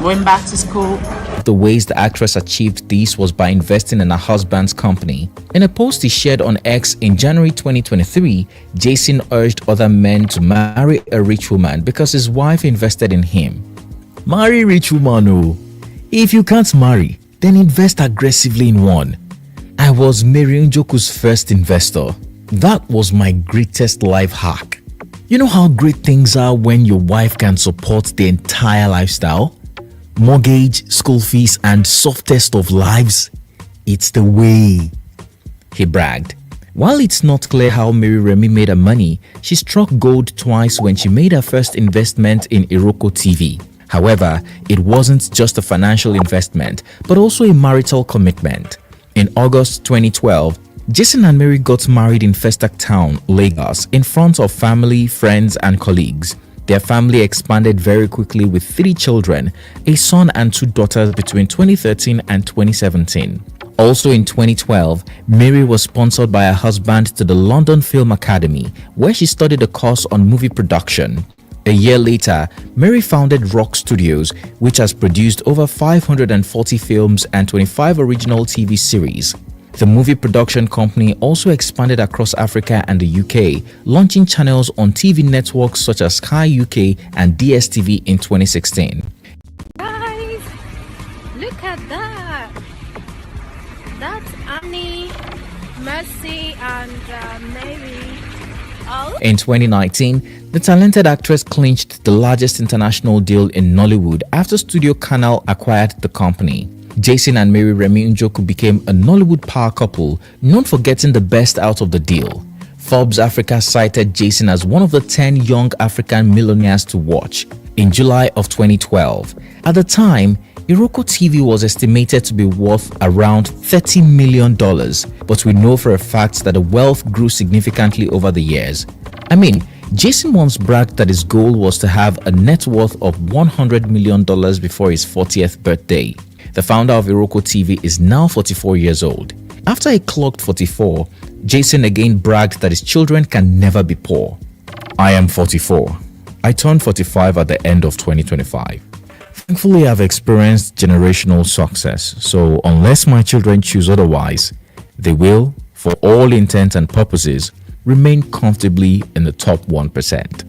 went back to school. The ways the actress achieved this was by investing in her husband's company. In a post he shared on X in January 2023, Jason urged other men to marry a rich woman because his wife invested in him. Marry rich woman, oh. If you can't marry, then invest aggressively in one. I was Mary Njoku's first investor. That was my greatest life hack. You know how great things are when your wife can support the entire lifestyle? Mortgage, school fees, and softest of lives? It's the way. He bragged. While it's not clear how Mary Remy made her money, she struck gold twice when she made her first investment in iROKOtv. However, it wasn't just a financial investment, but also a marital commitment. In August 2012, Jason and Mary got married in Festac Town, Lagos, in front of family, friends, and colleagues. Their family expanded very quickly with 3 children, a son and 2 daughters between 2013 and 2017. Also in 2012, Mary was sponsored by her husband to the London Film Academy, where she studied a course on movie production. A year later, Mary founded Rock Studios, which has produced over 540 films and 25 original TV series. The movie production company also expanded across Africa and the UK, launching channels on TV networks such as Sky UK and DSTV in 2016. Guys, look at that. That's Annie, Mercy, and Mary. Oh. In 2019, the talented actress clinched the largest international deal in Nollywood after Studio Canal acquired the company. Jason and Mary Remy Njoku became a Nollywood power couple known for getting the best out of the deal. Forbes Africa cited Jason as one of the 10 young African millionaires to watch in July of 2012. At the time, iROKOtv was estimated to be worth around $30 million, but we know for a fact that the wealth grew significantly over the years. I mean, Jason once bragged that his goal was to have a net worth of $100 million before his 40th birthday. The founder of iROKOtv is now 44 years old. After he clocked 44, Jason again bragged that his children can never be poor. I am 44. I turned 45 at the end of 2025. Thankfully, I've experienced generational success, so unless my children choose otherwise, they will, for all intents and purposes, remain comfortably in the top 1%.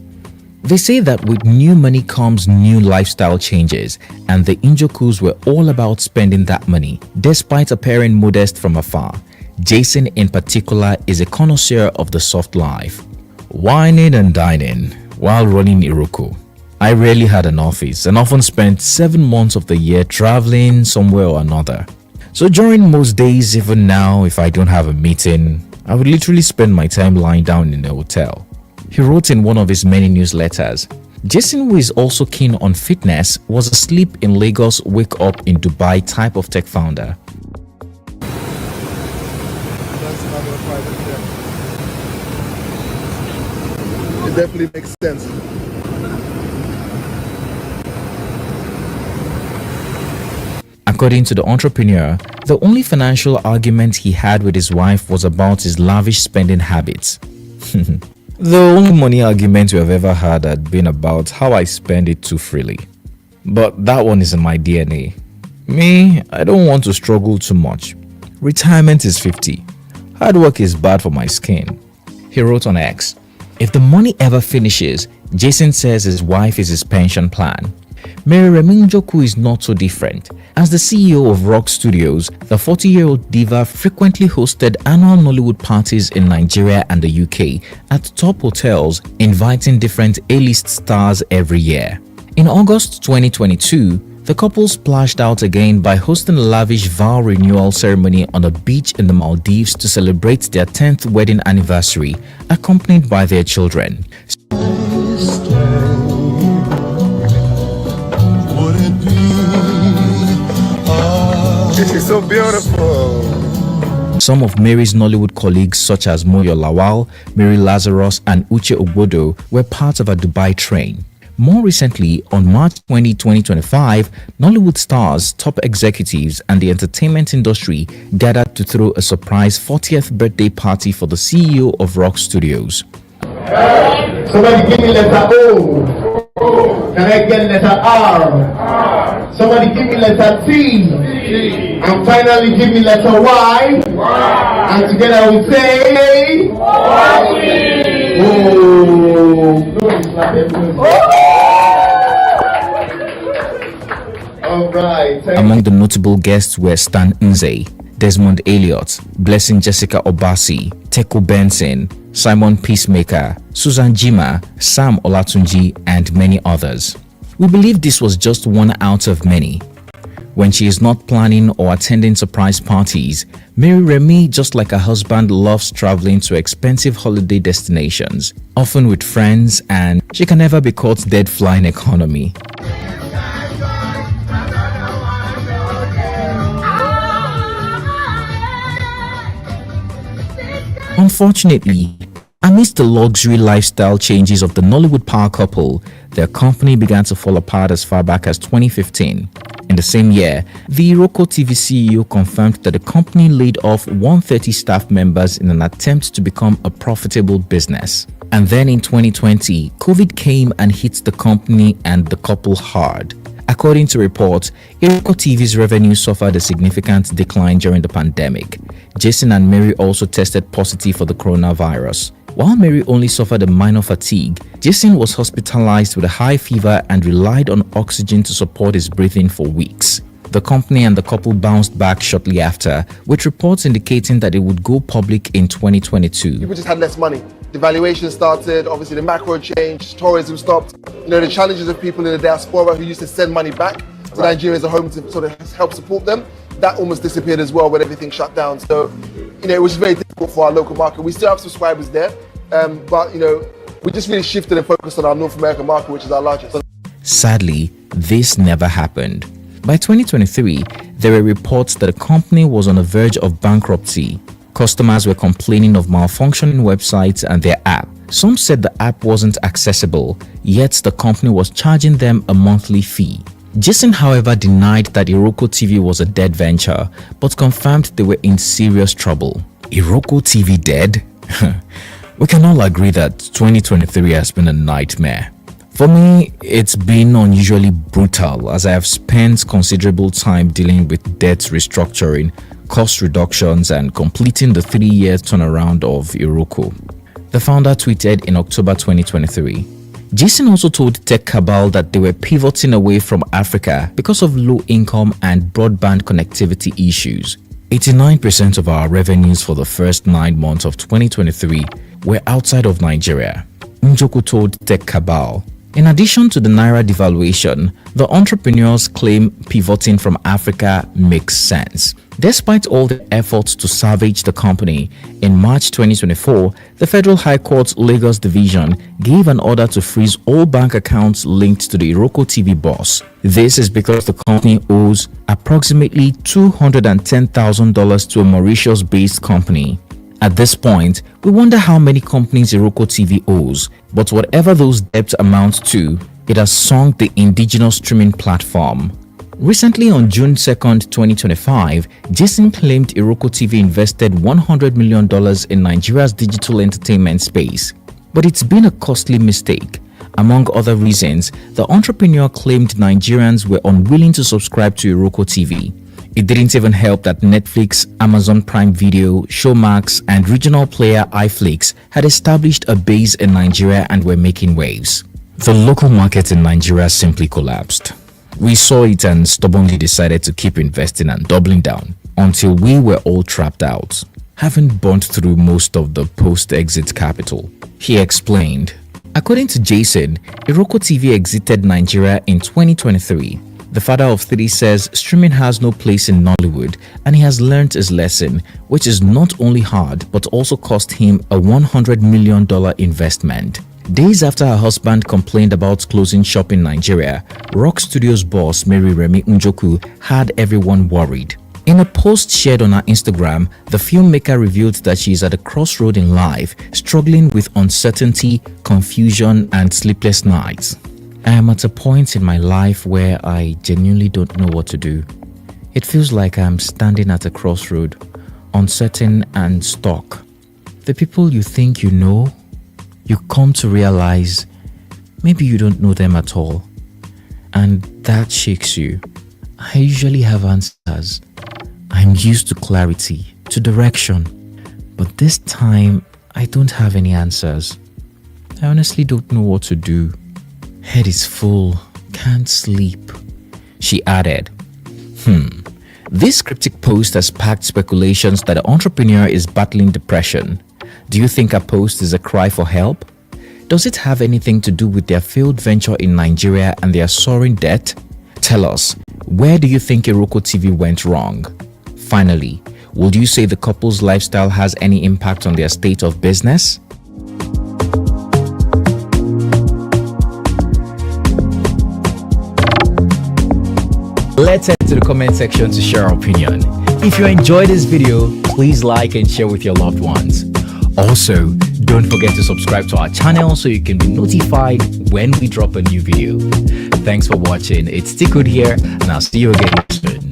They say that with new money comes new lifestyle changes, and the Njokus were all about spending that money, despite appearing modest from afar. Jason in particular is a connoisseur of the soft life. Whining and dining while running iROKO. I rarely had an office and often spent 7 months of the year traveling somewhere or another. So during most days, even now, if I don't have a meeting, I would literally spend my time lying down in a hotel. He wrote in one of his many newsletters, Jason, who is also keen on fitness, was asleep in Lagos, wake up in Dubai type of tech founder. It definitely makes sense. According to the entrepreneur, the only financial argument he had with his wife was about his lavish spending habits. The only money argument we have ever had had been about how I spend it too freely. But that one is in my DNA. Me, I don't want to struggle too much. Retirement is 50. Hard work is bad for my skin. He wrote on X, if the money ever finishes, Jason says his wife is his pension plan. Mary Remy Njoku is not so different. As the CEO of Rock Studios, the 40-year-old diva frequently hosted annual Nollywood parties in Nigeria and the UK at top hotels, inviting different A-list stars every year. In August 2022, the couple splashed out again by hosting a lavish vow renewal ceremony on a beach in the Maldives to celebrate their 10th wedding anniversary, accompanied by their children. This is so beautiful. Some of Mary's Nollywood colleagues such as Moyo Lawal, Mary Lazarus and Uche Ogbodo were part of a Dubai train. More recently, on March 20, 2025, Nollywood stars, top executives and the entertainment industry gathered to throw a surprise 40th birthday party for the CEO of Rock Studios. Somebody give me letter O. Can I get letter R? Somebody give me letter T. And finally give me letter Y. And together we say Alright. Among the notable guests were Stan Nze, Desmond Elliott, Blessing Jessica Obasi, Teko Benson, Simon Peacemaker, Susan Jima, Sam Olatunji, and many others. We believe this was just one out of many. When she is not planning or attending surprise parties, Mary Remy, just like her husband, loves traveling to expensive holiday destinations, often with friends, and she can never be caught dead flying economy. Unfortunately, amidst the luxury lifestyle changes of the Nollywood power couple, their company began to fall apart as far back as 2015. In the same year, the iROKOtv CEO confirmed that the company laid off 130 staff members in an attempt to become a profitable business. And then in 2020, COVID came and hit the company and the couple hard. According to reports, iROKOtv's revenue suffered a significant decline during the pandemic. Jason and Mary also tested positive for the coronavirus. While Mary only suffered a minor fatigue, Jason was hospitalized with a high fever and relied on oxygen to support his breathing for weeks. The company and the couple bounced back shortly after, with reports indicating that it would go public in 2022. People just had less money. Devaluation started, obviously the macro changed, tourism stopped. The challenges of people in the diaspora who used to send money back to Nigeria as a home to sort of help support them, that almost disappeared as well when everything shut down. So, it was very difficult for our local market. We still have subscribers there, but, we just really shifted and focused on our North American market, which is our largest. Sadly, this never happened. By 2023, there were reports that the company was on the verge of bankruptcy. Customers were complaining of malfunctioning websites and their app. Some said the app wasn't accessible, yet the company was charging them a monthly fee. Jason, however, denied that iROKOtv was a dead venture, but confirmed they were in serious trouble. iROKOtv dead? We can all agree that 2023 has been a nightmare. For me, it's been unusually brutal as I have spent considerable time dealing with debt restructuring, cost reductions, and completing the 3-year turnaround of iROKO. The founder tweeted in October 2023. Jason also told Tech Cabal that they were pivoting away from Africa because of low income and broadband connectivity issues. 89% of our revenues for the first 9 months of 2023 were outside of Nigeria, Njokus told Tech Cabal. In addition to the Naira devaluation, the entrepreneurs claim pivoting from Africa makes sense. Despite all the efforts to salvage the company, in March 2024, the Federal High Court's Lagos Division gave an order to freeze all bank accounts linked to the iROKOtv boss. This is because the company owes approximately $210,000 to a Mauritius-based company. At this point, we wonder how many companies iROKOtv owes, but whatever those debts amount to, it has sunk the indigenous streaming platform. Recently, on June 2nd, 2025, Jason claimed iROKOtv invested $100 million in Nigeria's digital entertainment space. But it's been a costly mistake. Among other reasons, the entrepreneur claimed Nigerians were unwilling to subscribe to iROKOtv. It didn't even help that Netflix, Amazon Prime Video, Showmax, and regional player iFlix had established a base in Nigeria and were making waves. The local market in Nigeria simply collapsed. We saw it and stubbornly decided to keep investing and doubling down until we were all trapped out, having burnt through most of the post-exit capital. He explained. According to Jason, iROKOtv exited Nigeria in 2023. The father of 3 says streaming has no place in Nollywood and he has learnt his lesson, which is not only hard but also cost him a $100 million investment. Days after her husband complained about closing shop in Nigeria, Rock Studios boss Mary Remy Njokus had everyone worried. In a post shared on her Instagram, the filmmaker revealed that she is at a crossroad in life, struggling with uncertainty, confusion, and sleepless nights. I am at a point in my life where I genuinely don't know what to do. It feels like I'm standing at a crossroad, uncertain and stuck. The people you think you know, you come to realize maybe you don't know them at all. And that shakes you. I usually have answers. I'm used to clarity, to direction. But this time, I don't have any answers. I honestly don't know what to do. Head is full, can't sleep. She added, This cryptic post has sparked speculations that the entrepreneur is battling depression. Do you think her post is a cry for help? Does it have anything to do with their failed venture in Nigeria and their soaring debt? Tell us, where do you think iROKOtv went wrong? Finally, would you say the couple's lifestyle has any impact on their state of business? Let's head to the comment section to share our opinion. If you enjoyed this video, please like and share with your loved ones. Also, don't forget to subscribe to our channel so you can be notified when we drop a new video. Thanks for watching. It's Tikkud here, and I'll see you again soon.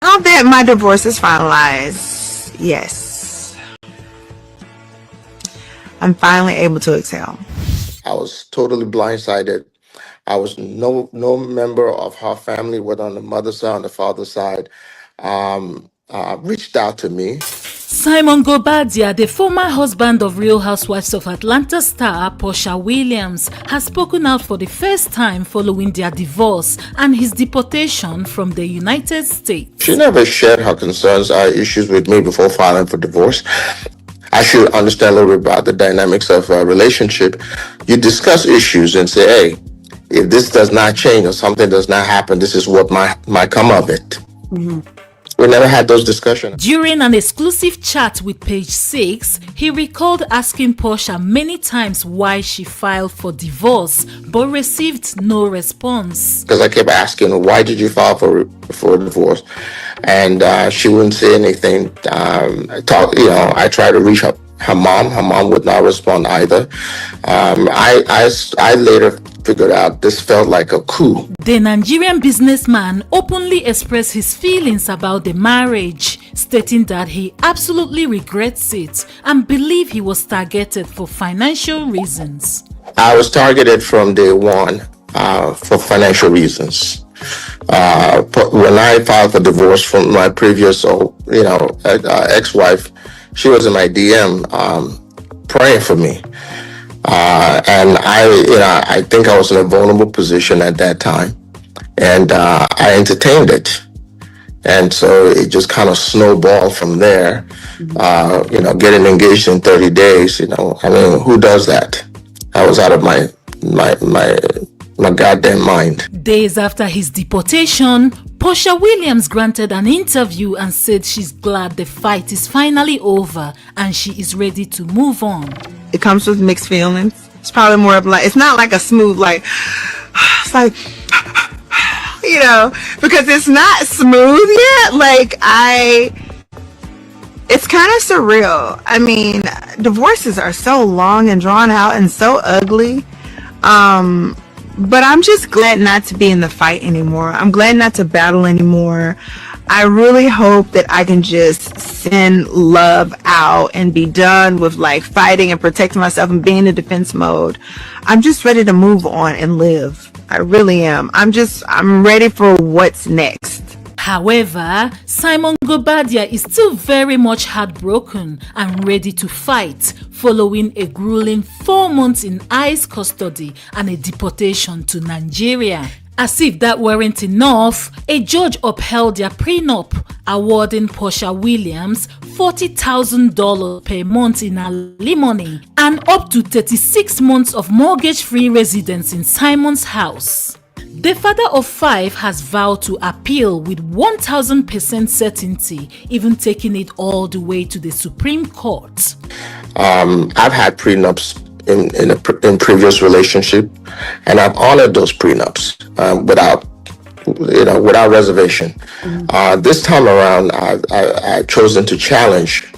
Now that my divorce is finalized, yes, I'm finally able to exhale. I was totally blindsided. I was no member of her family, whether on the mother's side or on the father's side, reached out to me. Simon Guobadia, the former husband of Real Housewives of Atlanta star Porsha Williams, has spoken out for the first time following their divorce and his deportation from the United States. She never shared her concerns or issues with me before filing for divorce. I should understand a little bit about the dynamics of a relationship. You discuss issues and say, hey, if this does not change or something does not happen, this is what might come of it. Mm-hmm. We never had those discussions. During an exclusive chat with Page 6, he recalled asking Porsha many times why she filed for divorce, but received no response. Because I kept asking, why did you file for divorce? And she wouldn't say anything. I tried to reach her mom. Her mom would not respond either. I later figured out this felt like a coup. The Nigerian businessman openly expressed his feelings about the marriage, stating that he absolutely regrets it and believes he was targeted for financial reasons. I was targeted from day one for financial reasons. When I filed for divorce from my previous, ex-wife, she was in my DM praying for me. And I think I was in a vulnerable position at that time, and I entertained it, and so it just kind of snowballed from there. Getting engaged in 30 days. Who does that? I was out of my goddamn mind. Days after his deportation, Porsha Williams granted an interview and said she's glad the fight is finally over and she is ready to move on. It comes with mixed feelings. It's probably more of like, it's not like a smooth, like, it's like, because it's not smooth yet. Like, it's kind of surreal. I mean, divorces are so long and drawn out and so ugly. But I'm just glad not to be in the fight anymore. I'm glad not to battle anymore. I really hope that I can just send love out and be done with like fighting and protecting myself and being in defense mode. I'm just ready to move on and live. I really am. I'm ready for what's next. However, Simon Guobadia is still very much heartbroken and ready to fight following a grueling 4 months in ICE custody and a deportation to Nigeria. As if that weren't enough, a judge upheld their prenup, awarding Porsha Williams $40,000 per month in alimony and up to 36 months of mortgage-free residence in Simon's house. The father of 5 has vowed to appeal with 1000% certainty, even taking it all the way to the Supreme Court. I've had prenups in previous relationship, and I've honored those prenups without reservation. This time around, I've chosen to challenge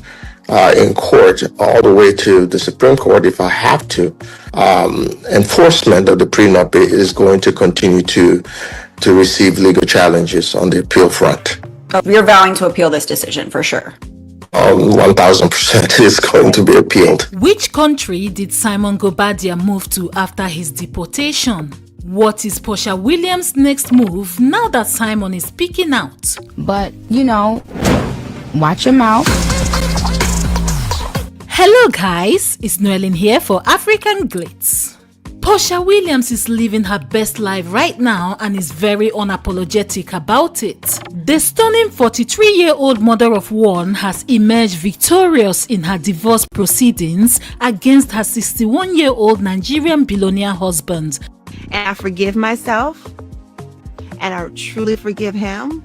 in court all the way to the Supreme Court if I have to. Enforcement of the prenup is going to continue to receive legal challenges on the appeal front. You're vowing to appeal this decision for sure. 1000% is going to be appealed. Which country did Simon Guobadia move to after his deportation? What is Porsha Williams' next move now that Simon is speaking out? But, watch your mouth. Hello guys, it's Noelin here for African Glitz. Porsha Williams is living her best life right now and is very unapologetic about it. The stunning 43-year-old mother of one has emerged victorious in her divorce proceedings against her 61-year-old Nigerian billionaire husband. And I forgive myself, and I truly forgive him,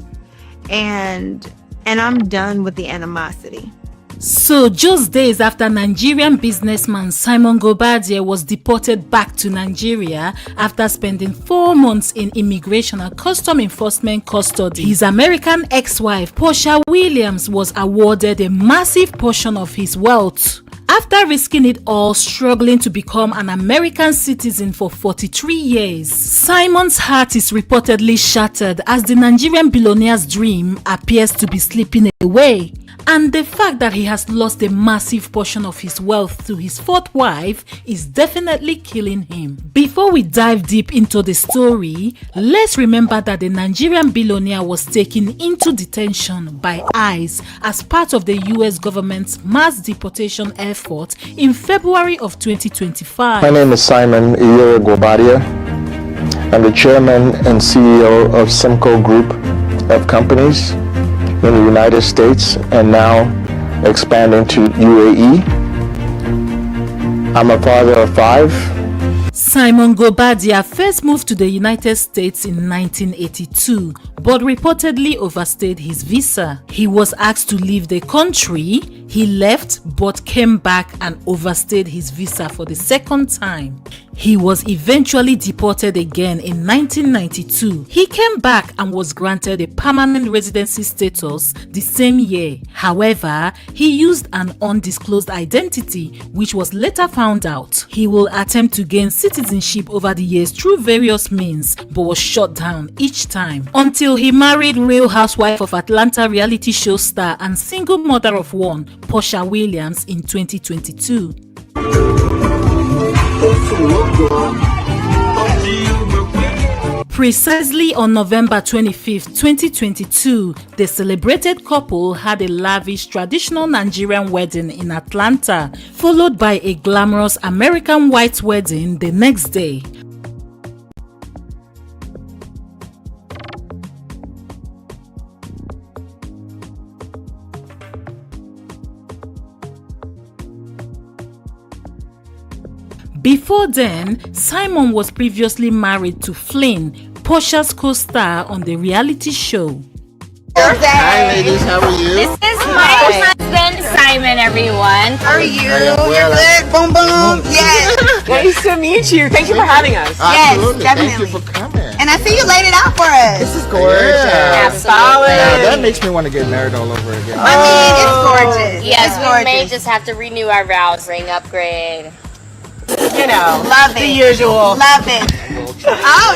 and I'm done with the animosity. So just days after Nigerian businessman Simon Guobadia was deported back to Nigeria after spending 4 months in immigration and custom enforcement custody, his American ex-wife Porsha Williams was awarded a massive portion of his wealth. After risking it all, struggling to become an American citizen for 43 years, Simon's heart is reportedly shattered as the Nigerian billionaire's dream appears to be slipping away. And the fact that he has lost a massive portion of his wealth to his fourth wife is definitely killing him. Before we dive deep into the story, let's remember that the Nigerian billionaire was taken into detention by ICE as part of the US government's mass deportation effort in February of 2025. My name is Simon Guobadia. I'm the chairman and CEO of Simco Group of companies in the United States and now expanding to UAE. I'm a father of 5. Simon Guobadia first moved to the United States in 1982, but reportedly overstayed his visa. He was asked to leave the country. He left but came back and overstayed his visa for the second time. He was eventually deported again in 1992. He came back and was granted a permanent residency status the same year. However, he used an undisclosed identity, which was later found out. He will attempt to gain citizenship over the years through various means, but was shut down each time, until he married Real Housewife of Atlanta reality show star and single mother of one, Porsha Williams, in 2022. Precisely on November 25th, 2022, the celebrated couple had a lavish traditional Nigerian wedding in Atlanta, followed by a glamorous American white wedding the next day. Before then, Simon was previously married to Flynn, Porsha's co-star on the reality show. Hi ladies, how are you? This is my husband, Simon, everyone. How are you? You're good? Boom, boom. Yes. Nice to meet you. Thank you for having us. Absolutely. Yes, definitely. thank you for coming. And I see you laid it out for us. This is gorgeous. Yeah. Absolutely. Yeah, that makes me want to get married all over again. I mean, it's gorgeous. Yes, It's we may gorgeous. just have to renew our vows, ring upgrade. You know, Love the it. usual. Love it. Oh,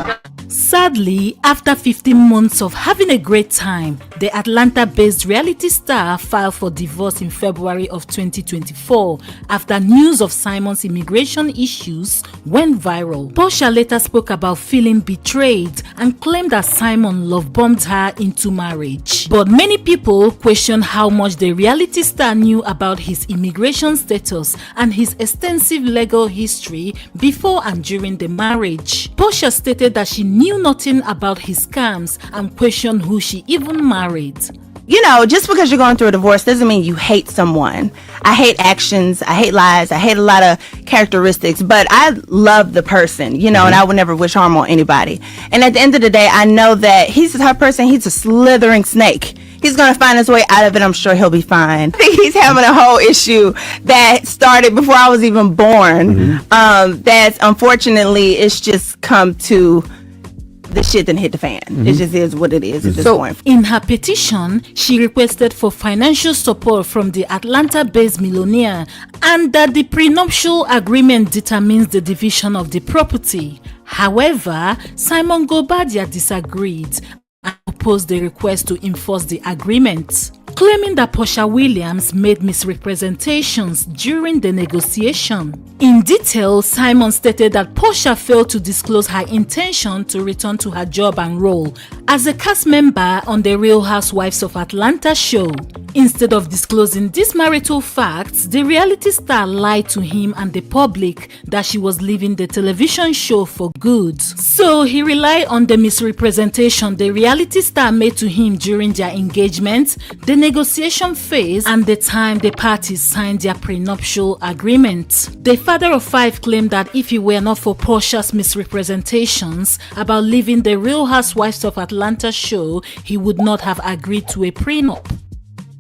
yes. Sadly, after 15 months of having a great time, the Atlanta-based reality star filed for divorce in February of 2024 after news of Simon's immigration issues went viral. Porsha later spoke about feeling betrayed and claimed that Simon love-bombed her into marriage. But many people question how much the reality star knew about his immigration status and his extensive legal history before and during the marriage. Porsha stated that she knew nothing about his scams and questioned who she even married. You know, just because you're going through a divorce doesn't mean you hate someone. I hate actions, I hate lies, I hate a lot of characteristics, but I love the person, you know, and I would never wish harm on anybody. And at the end of the day, I know that he's her person, he's a slithering snake. He's going to find his way out of it. I'm sure he'll be fine. I think he's having a whole issue that started before I was even born. That's unfortunately, it's just come to the shit didn't hit the fan. It just is what it is at this point. In her petition, she requested for financial support from the Atlanta-based millionaire and that the prenuptial agreement determines the division of the property. However, Simon Guobadia disagreed and opposed the request to enforce the agreement. claiming that Porsha Williams made misrepresentations during the negotiation. In detail, Simon stated that Porsha failed to disclose her intention to return to her job and role as a cast member on the Real Housewives of Atlanta show. Instead of disclosing these marital facts, the reality star lied to him and the public that she was leaving the television show for good. So he relied on the misrepresentation the reality star made to him during their engagement, the negotiation phase, and the time the parties signed their prenuptial agreement. The father of 5 claimed that if it were not for Porsha's misrepresentations about leaving the Real Housewives of Atlanta show, he would not have agreed to a prenup.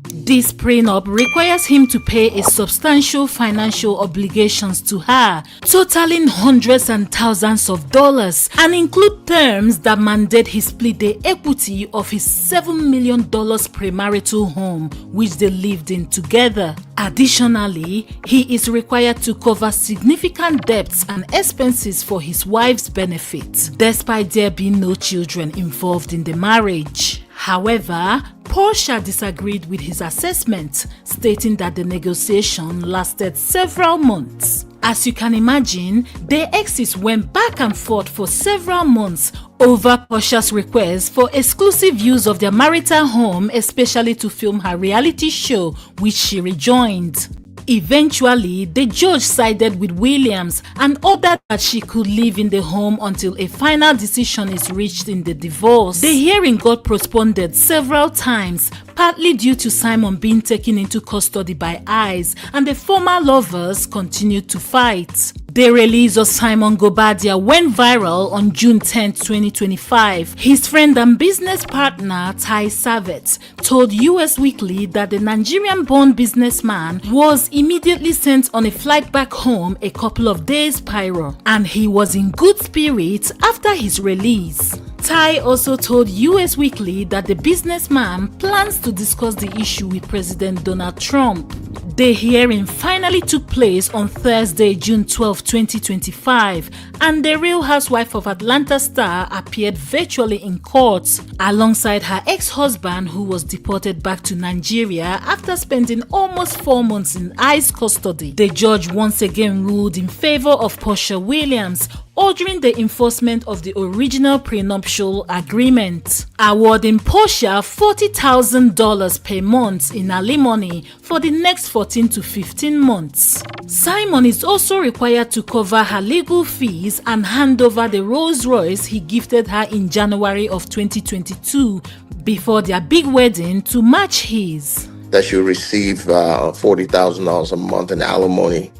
This prenup requires him to pay a substantial financial obligations to her, totaling hundreds and thousands of dollars, and include terms that mandate he split the equity of his $7 million premarital home, which they lived in together. Additionally, he is required to cover significant debts and expenses for his wife's benefit, despite there being no children involved in the marriage. However, Porsha disagreed with his assessment, stating that the negotiation lasted several months. As you can imagine, the exes went back and forth for several months over Porsha's request for exclusive use of their marital home, especially to film her reality show, which she rejoined. Eventually, the judge sided with Williams and ordered that she could live in the home until a final decision is reached in the divorce. The hearing got postponed several times, partly due to Simon being taken into custody by ICE, and the former lovers continued to fight. The release of Simon Guobadia went viral on June 10, 2025. His friend and business partner, Ty Savette, told US Weekly that the Nigerian-born businessman was immediately sent on a flight back home a couple of days prior, and he was in good spirits after his release. Ty also told US Weekly that the businessman plans to discuss the issue with President Donald Trump. The hearing finally took place on Thursday, June 12, 2025, and the Real Housewife of Atlanta star appeared virtually in court alongside her ex-husband, who was deported back to Nigeria after spending almost 4 months in ICE custody. The judge once again ruled in favor of Porsha Williams, ordering the enforcement of the original prenuptial agreement, awarding Porsha $40,000 per month in alimony for the next 14 to 15 months. Simon is also required to cover her legal fees and hand over the Rolls Royce he gifted her in January of 2022 before their big wedding to match his. That she receive $40,000 a month in alimony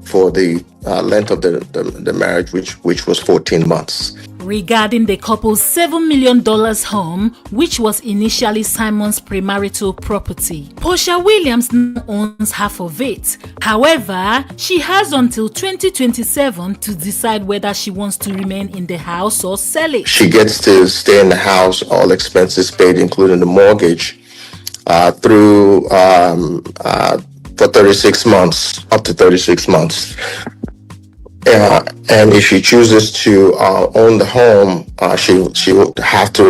for the length of the marriage, which was 14 months. Regarding the couple's $7 million home, which was initially Simon's premarital property, Porsha Williams now owns half of it. However, she has until 2027 to decide whether she wants to remain in the house or sell it. She gets to stay in the house, all expenses paid, including the mortgage, through for 36 months, up to 36 months. And if she chooses to own the home, she will have to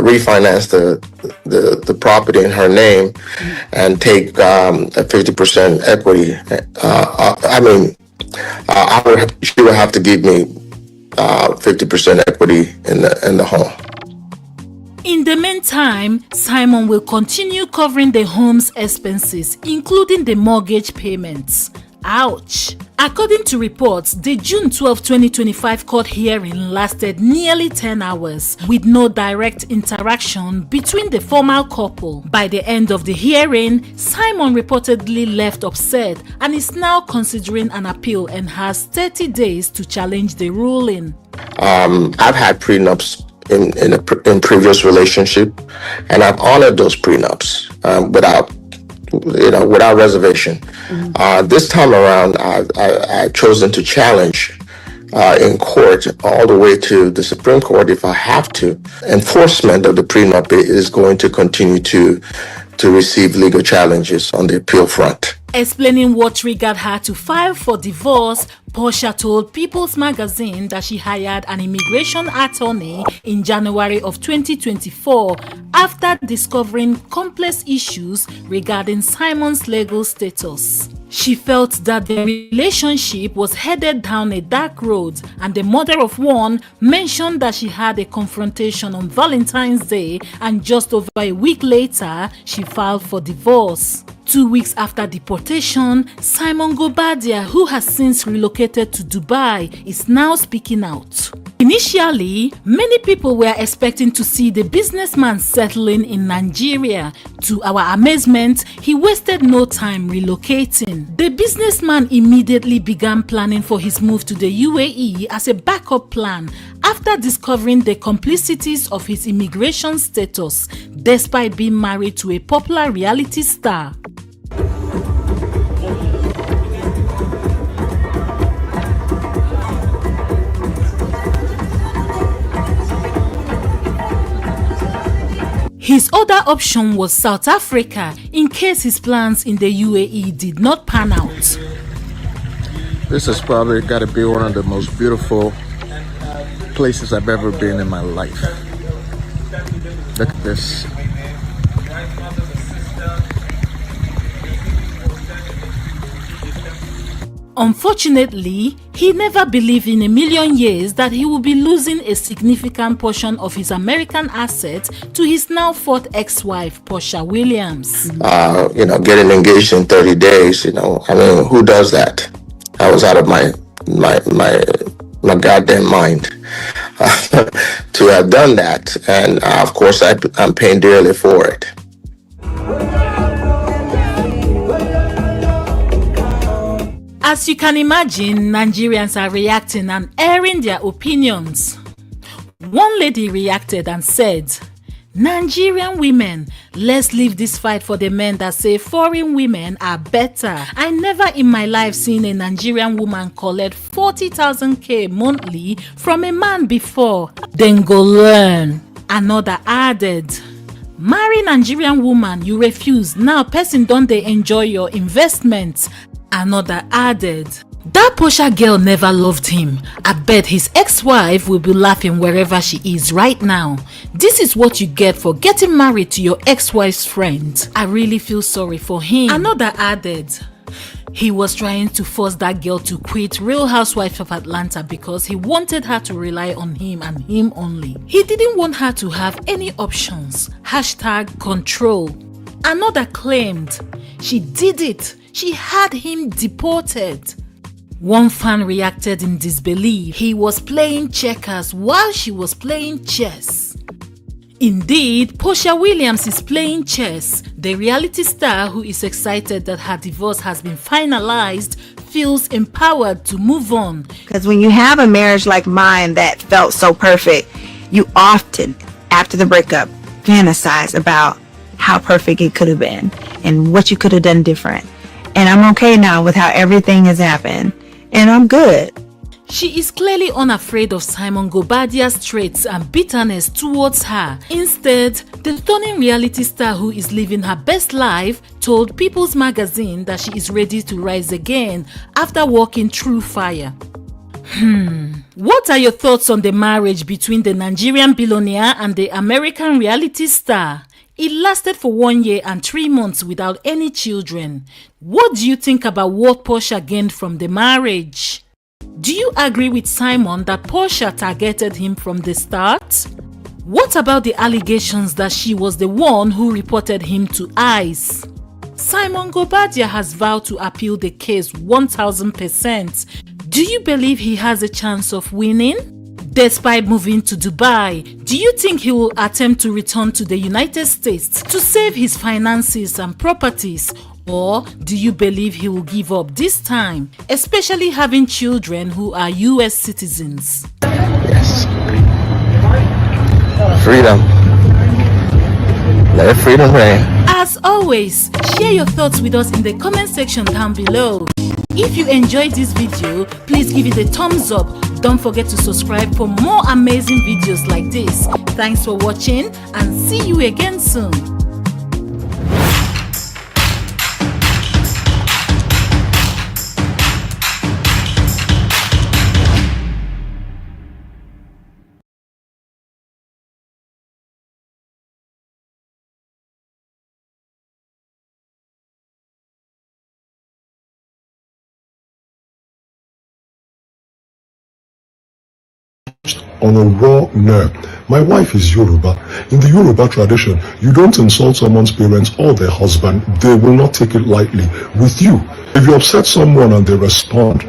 refinance the property in her name and take a 50% equity. She will have to give me 50% equity in the home. In the meantime, Simon will continue covering the home's expenses, including the mortgage payments. Ouch! According to reports, the June 12, 2025 court hearing lasted nearly 10 hours with no direct interaction between the former couple. By the end of the hearing, Simon reportedly left upset and is now considering an appeal and has 30 days to challenge the ruling. I've had prenups in previous relationship, and I've honored those prenups without reservation. This time around, I've chosen to challenge in court all the way to the Supreme Court if I have to. Enforcement of the prenup is going to continue to receive legal challenges on the appeal front. Explaining what triggered her to file for divorce, Porsha told People's Magazine that she hired an immigration attorney in January of 2024 after discovering complex issues regarding Simon's legal status. She felt that their relationship was headed down a dark road, and the mother of one mentioned that she had a confrontation on Valentine's Day, and just over a week later, she filed for divorce. 2 weeks after deportation, Simon Guobadia, who has since relocated to Dubai, is now speaking out. Initially, many people were expecting to see the businessman settling in Nigeria. To our amazement, he wasted no time relocating. The businessman immediately began planning for his move to the UAE as a backup plan after discovering the complicities of his immigration status, despite being married to a popular reality star. His other option was South Africa in case his plans in the UAE did not pan out. This has probably got to be one of the most beautiful places I've ever been in my life. Look at this. Unfortunately, he never believed in a million years that he would be losing a significant portion of his American assets to his now fourth ex-wife, Porsha Williams. Getting engaged in 30 days, I mean, who does that? I was out of my goddamn mind to have done that. And of course, I'm paying dearly for it. As you can imagine, Nigerians are reacting and airing their opinions. One lady reacted and said, "Nigerian women, let's leave this fight for the men that say foreign women are better. I never in my life seen a Nigerian woman collect 40,000 monthly from a man before. Then go learn." Another added, "Marry Nigerian woman, you refuse. Now person don't they enjoy your investments." Another added, "That Porsha girl never loved him. I bet his ex-wife will be laughing wherever she is right now. This is what you get for getting married to your ex-wife's friend. I really feel sorry for him." Another added, "He was trying to force that girl to quit Real Housewives of Atlanta because he wanted her to rely on him and him only. He didn't want her to have any options. #control. Another claimed, "She did it. She had him deported." One fan reacted in disbelief. He was playing checkers while she was playing chess. Indeed, Porsha Williams is playing chess. The reality star, who is excited that her divorce has been finalized, feels empowered to move on. Because when you have a marriage like mine that felt so perfect, you often, after the breakup, fantasize about how perfect it could have been and what you could have done different. And I'm okay now with how everything has happened. And I'm good. She is clearly unafraid of Simon Guobadia's traits and bitterness towards her. Instead, the stunning reality star, who is living her best life, told People's Magazine that she is ready to rise again after walking through fire. What are your thoughts on the marriage between the Nigerian billionaire and the American reality star? It lasted for 1 year and 3 months without any children. What do you think about what Porsha gained from the marriage? Do you agree with Simon that Porsha targeted him from the start? What about the allegations that she was the one who reported him to ICE? Simon Guobadia has vowed to appeal the case 1000%. Do you believe he has a chance of winning? Despite moving to Dubai, do you think he will attempt to return to the United States to save his finances and properties? Or do you believe he will give up this time, especially having children who are US citizens? Yes. Freedom. Let freedom reign. As always, share your thoughts with us in the comment section down below. If you enjoyed this video, please give it a thumbs up. Don't forget to subscribe for more amazing videos like this. Thanks for watching and see you again soon. touched on a raw nerve. My wife is Yoruba. In the Yoruba tradition, you don't insult someone's parents or their husband. They will not take it lightly. With you, if you upset someone and they respond,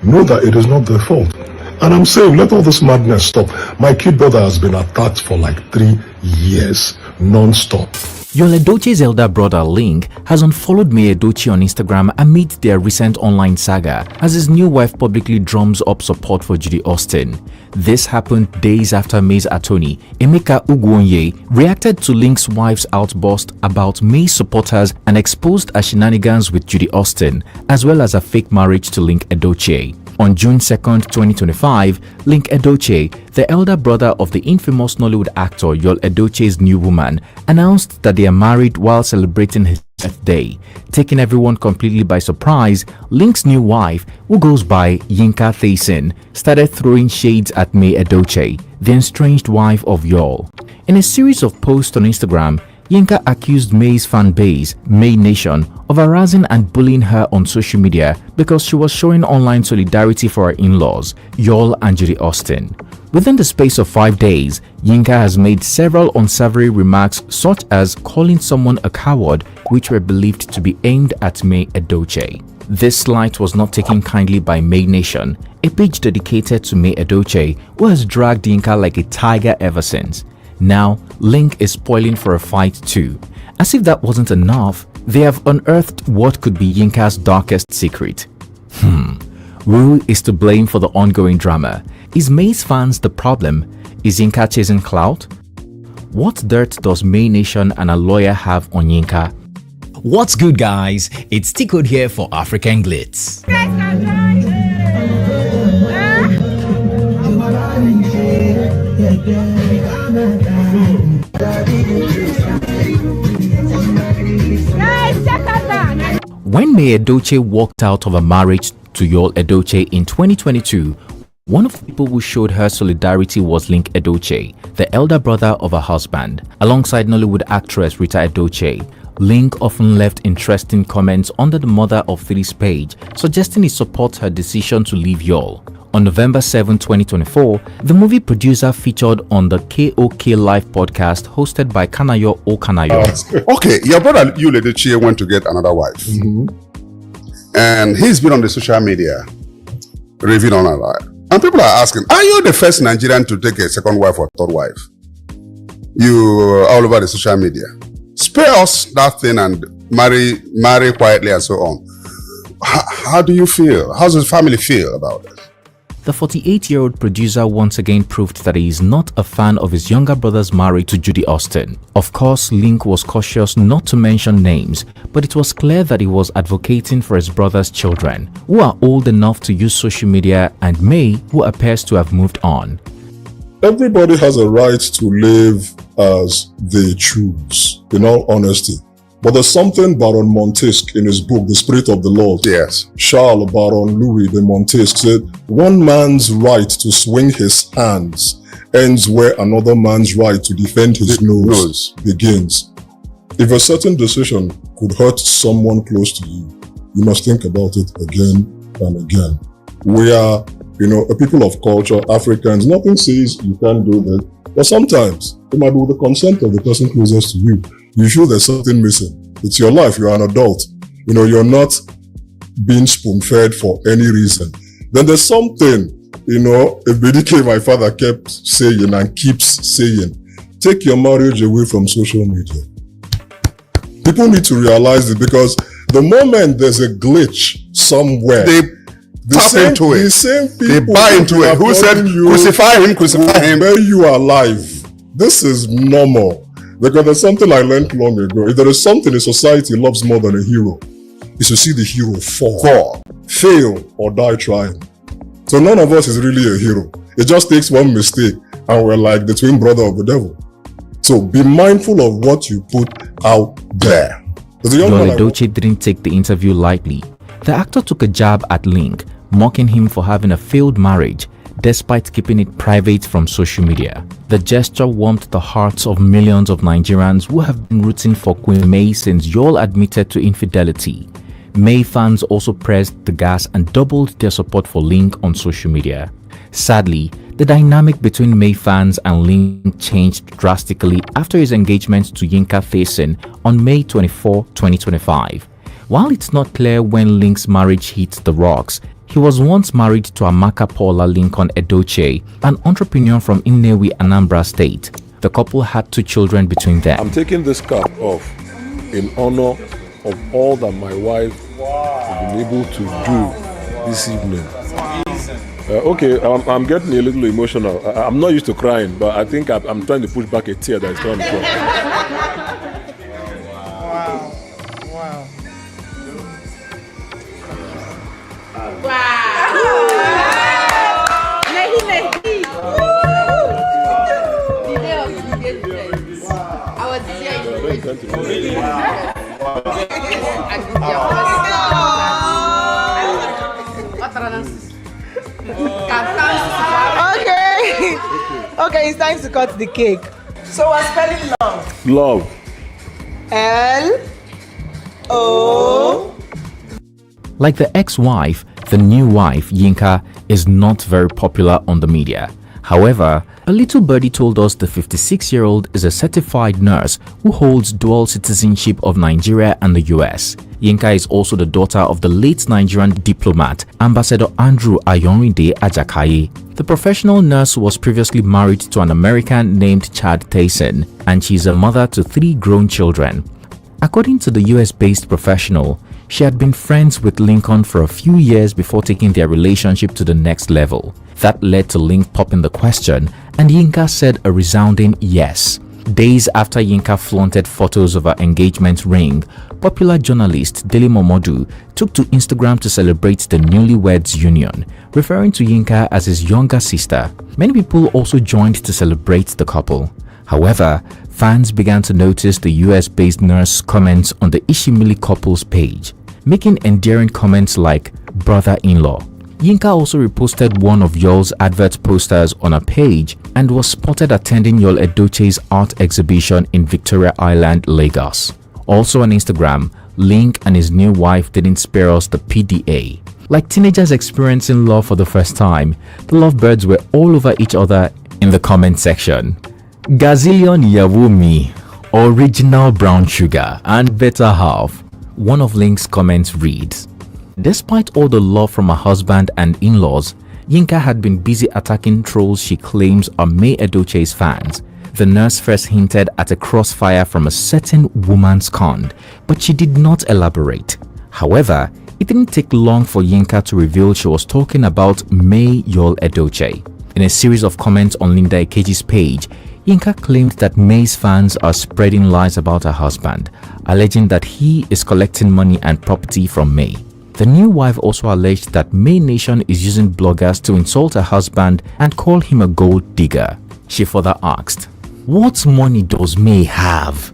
know that it is not their fault. And I'm saying, let all this madness stop. My kid brother has been attacked for like 3 years, non-stop. Yul Edochie's elder brother Link has unfollowed May Edochie on Instagram amid their recent online saga as his new wife publicly drums up support for Judy Austin. This happened days after May's attorney, Emeka Ugwuonye, reacted to Link's wife's outburst about May's supporters and exposed her shenanigans with Judy Austin, as well as a fake marriage to Link Edochie. On June 2nd, 2025, Link Edochie, the elder brother of the infamous Nollywood actor Yul Edochie's new woman, announced that they are married while celebrating his birthday. Taking everyone completely by surprise, Link's new wife, who goes by Yinka Thaysin, started throwing shades at May Edochie, the estranged wife of Yul. In a series of posts on Instagram, Yinka accused May's fan base, May Nation, of harassing and bullying her on social media because she was showing online solidarity for her in-laws, Yul and Judy Austin. Within the space of 5 days, Yinka has made several unsavory remarks such as calling someone a coward, which were believed to be aimed at May Edochie. This slight was not taken kindly by May Nation, a page dedicated to May Edochie, who has dragged Yinka like a tiger ever since. Now, Link is spoiling for a fight too. As if that wasn't enough, they have unearthed what could be Yinka's darkest secret. Who is to blame for the ongoing drama? Is May's fans the problem? Is Yinka chasing clout? What dirt does May Nation and a lawyer have on Yinka? What's good, guys? It's T-Code here for African Glitz. When May Edochie walked out of a marriage to Yul Edochie in 2022, one of the people who showed her solidarity was Link Edochie, the elder brother of her husband. Alongside Nollywood actress Rita Edochie, Link often left interesting comments under the mother of three's page, suggesting he supports her decision to leave Yul. On November 7, 2024, the movie producer featured on the KOK Live podcast hosted by Kanayo Okanayo. Okay, your brother Yul Edochie went to get another wife. And he's been on the social media revealing on her life. And people are asking, are you the first Nigerian to take a second wife or third wife? You all over the social media. Spare us that thing and marry quietly and so on. How do you feel? How does the family feel about it? The 48-year-old producer once again proved that he is not a fan of his younger brother's marriage to Judy Austin. Of course, Link was cautious not to mention names, but it was clear that he was advocating for his brother's children, who are old enough to use social media, and May, who appears to have moved on. Everybody has a right to live as they choose, in all honesty. But there's something Baron Montesquieu in his book, The Spirit of the Lord. Yes. Charles Baron Louis de Montesquieu said, one man's right to swing his hands ends where another man's right to defend his nose begins. If a certain decision could hurt someone close to you, you must think about it again and again. We are, a people of culture, Africans. Nothing says you can't do that. But sometimes it might be with the consent of the person closest to you. You feel there's something missing. It's your life. You're an adult. You're not being spoon-fed for any reason. Then there's something, BDK, my father kept saying and keeps saying, take your marriage away from social media. People need to realize it, because the moment there's a glitch somewhere, they tap into it. The same people they buy into it. Who said, crucify him. Where you are alive. This is normal. Because there's something I learned long ago. If there is something a society loves more than a hero, it's to see the hero fall, fail, or die trying. So none of us is really a hero. It just takes one mistake and we're like the twin brother of the devil. So be mindful of what you put out there. Yul Edochie didn't take the interview lightly. The actor took a jab at Link, mocking him for having a failed marriage, despite keeping it private from social media. The gesture warmed the hearts of millions of Nigerians who have been rooting for Queen May since Yul admitted to infidelity. May fans also pressed the gas and doubled their support for Link on social media. Sadly, The dynamic between May fans and Link changed drastically after his engagement to Yinka Thiessen on May 24, 2025. While it's not clear when Link's marriage hit the rocks, he was once married to Amaka Paula Lincoln Edochie, an entrepreneur from Nnewi, Anambra State. The couple had 2 children between them. I'm taking this cap off in honor of all that my wife has been able to do this evening. Okay, I'm getting a little emotional. I'm not used to crying, but I think I'm trying to push back a tear that is coming from. Wow. Okay, it's time to cut the cake. So we're spelling love. Love. L-O. Like the ex-wife, the new wife, Yinka, is not very popular on the media. However, a little birdie told us the 56-year-old is a certified nurse who holds dual citizenship of Nigeria and the US. Yinka is also the daughter of the late Nigerian diplomat, Ambassador Andrew Ayonrinde Ajakaye. The professional nurse was previously married to an American named Chad Thiessen, and she is a mother to 3 grown children. According to the US-based professional, she had been friends with Lincoln for a few years before taking their relationship to the next level. That led to Link popping the question, and Yinka said a resounding yes. Days after Yinka flaunted photos of her engagement ring, popular journalist Dele Momodu took to Instagram to celebrate the newlyweds' union, referring to Yinka as his younger sister. Many people also joined to celebrate the couple. However, fans began to notice the US-based nurse comments on the Ishimili couple's page, making endearing comments like brother-in-law. Yinka also reposted one of Yul's advert posters on her page and was spotted attending Yul Edochie's art exhibition in Victoria Island, Lagos. Also on Instagram, Link and his new wife didn't spare us the PDA. Like teenagers experiencing love for the first time, the lovebirds were all over each other in the comment section. Gazillion Yawumi, original brown sugar and better half. One of Link's comments reads, "Despite all the love from her husband and in-laws, Yinka had been busy attacking trolls she claims are May Edochie's fans. The nurse first hinted at a crossfire from a certain woman scorned, but she did not elaborate. However, it didn't take long for Yinka to reveal she was talking about May Yul Edochie. In a series of comments on Linda Ikeji's page, Yinka claimed that May's fans are spreading lies about her husband, alleging that he is collecting money and property from May. The new wife also alleged that May Nation is using bloggers to insult her husband and call him a gold digger. She further asked, "What money does May have?"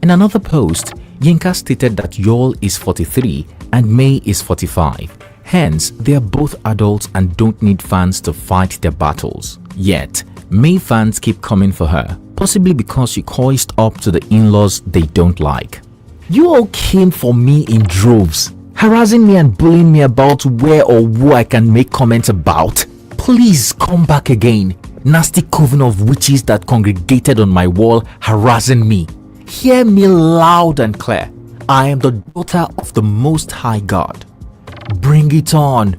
In another post, Yinka stated that Yul is 43 and May is 45. Hence, they are both adults and don't need fans to fight their battles. Yet, May fans keep coming for her, possibly because she coised up to the in-laws they don't like. "You all came for me in droves, harassing me and bullying me about where or who I can make comments about. Please come back again, nasty coven of witches that congregated on my wall harassing me. Hear me loud and clear. I am the daughter of the Most High God. Bring it on.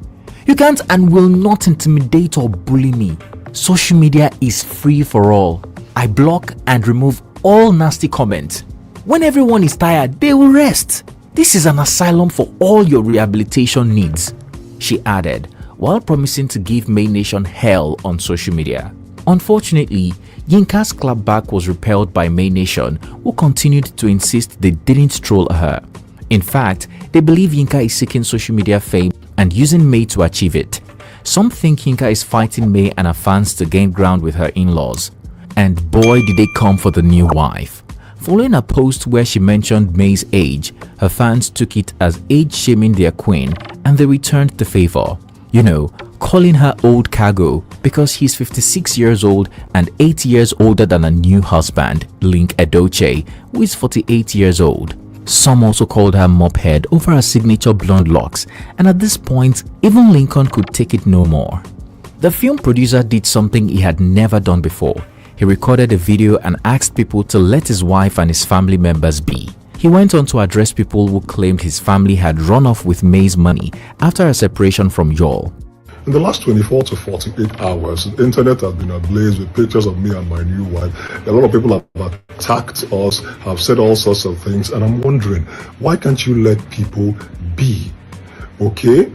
You can't and will not intimidate or bully me. Social media is free for all. I block and remove all nasty comments. When everyone is tired, they will rest. This is an asylum for all your rehabilitation needs," she added, while promising to give May Nation hell on social media. Unfortunately, Yinka's clapback was repelled by May Nation, who continued to insist they didn't troll her. In fact, they believe Yinka is seeking social media fame and using May to achieve it. Some think Yinka is fighting May and her fans to gain ground with her in-laws. And boy did they come for the new wife. Following a post where she mentioned May's age, her fans took it as age-shaming their queen and they returned the favor. You know, calling her old cargo because he's 56 years old and 8 years older than her new husband, Link Edochie, who is 48 years old. Some also called her mophead over her signature blonde locks, and at this point, even Lincoln could take it no more. The film producer did something he had never done before. He recorded a video and asked people to let his wife and his family members be. He went on to address people who claimed his family had run off with May's money after a separation from Yaw. In the last 24 to 48 hours, the internet has been ablaze with pictures of me and my new wife. A lot of people have attacked us, have said all sorts of things, and I'm wondering, why can't you let people be? Okay?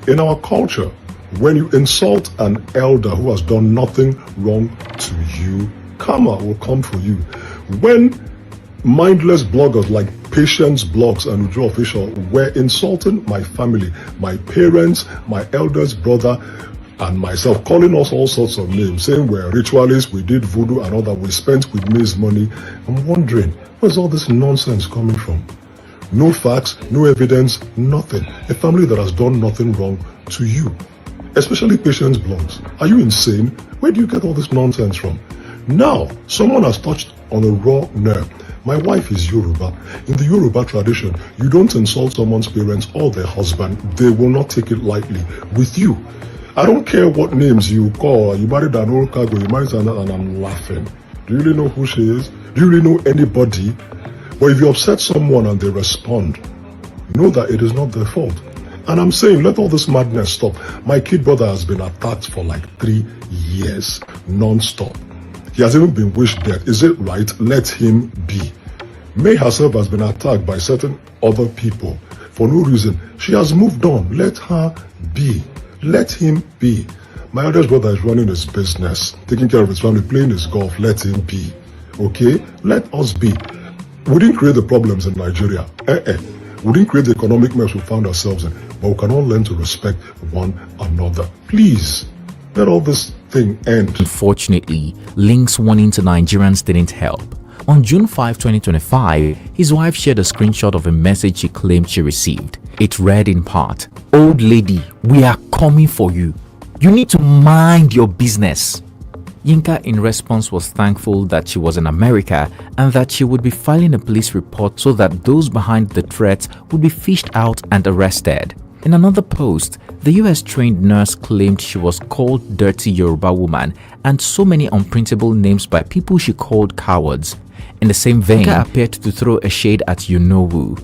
In our culture, when you insult an elder who has done nothing wrong to you, karma will come for you. When mindless bloggers like Patience Blogs and Ujo Official were insulting my family, my parents, my eldest brother, and myself, calling us all sorts of names, saying we're ritualists, we did voodoo and all that, we spent with May's money. I'm wondering, where's all this nonsense coming from? No facts, no evidence, nothing. A family that has done nothing wrong to you. Especially Patience Blogs. Are you insane? Where do you get all this nonsense from? Now, someone has touched on a raw nerve. My wife is Yoruba. In the Yoruba tradition, you don't insult someone's parents or their husband. They will not take it lightly. With you, I don't care what names you call. You married an old cargo, you married another, and I'm laughing. Do you really know who she is? Do you really know anybody? But if you upset someone and they respond, know that it is not their fault. And I'm saying, let all this madness stop. My kid brother has been attacked for like 3 years, non-stop. He has even been wished dead. Is it right? Let him be. May herself has been attacked by certain other people for no reason. She has moved on. Let her be. Let him be. My eldest brother is running his business, taking care of his family, playing his golf. Let him be. Okay? Let us be. We didn't create the problems in Nigeria. We didn't create the economic mess we found ourselves in. But we can all learn to respect one another. Please, let all this thing end. Unfortunately, links warning to Nigerians didn't help. On June 5, 2025, his wife shared a screenshot of a message she claimed she received. It read in part, "Old lady, we are coming for you. You need to mind your business." Yinka in response was thankful that she was in America and that she would be filing a police report so that those behind the threats would be fished out and arrested. In another post, the US-trained nurse claimed she was called dirty Yoruba woman and so many unprintable names by people she called cowards. In the same vein, Yinka appeared to throw a shade at you-know-who.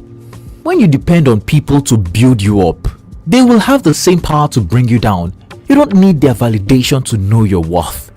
When you depend on people to build you up, they will have the same power to bring you down. You don't need their validation to know your worth.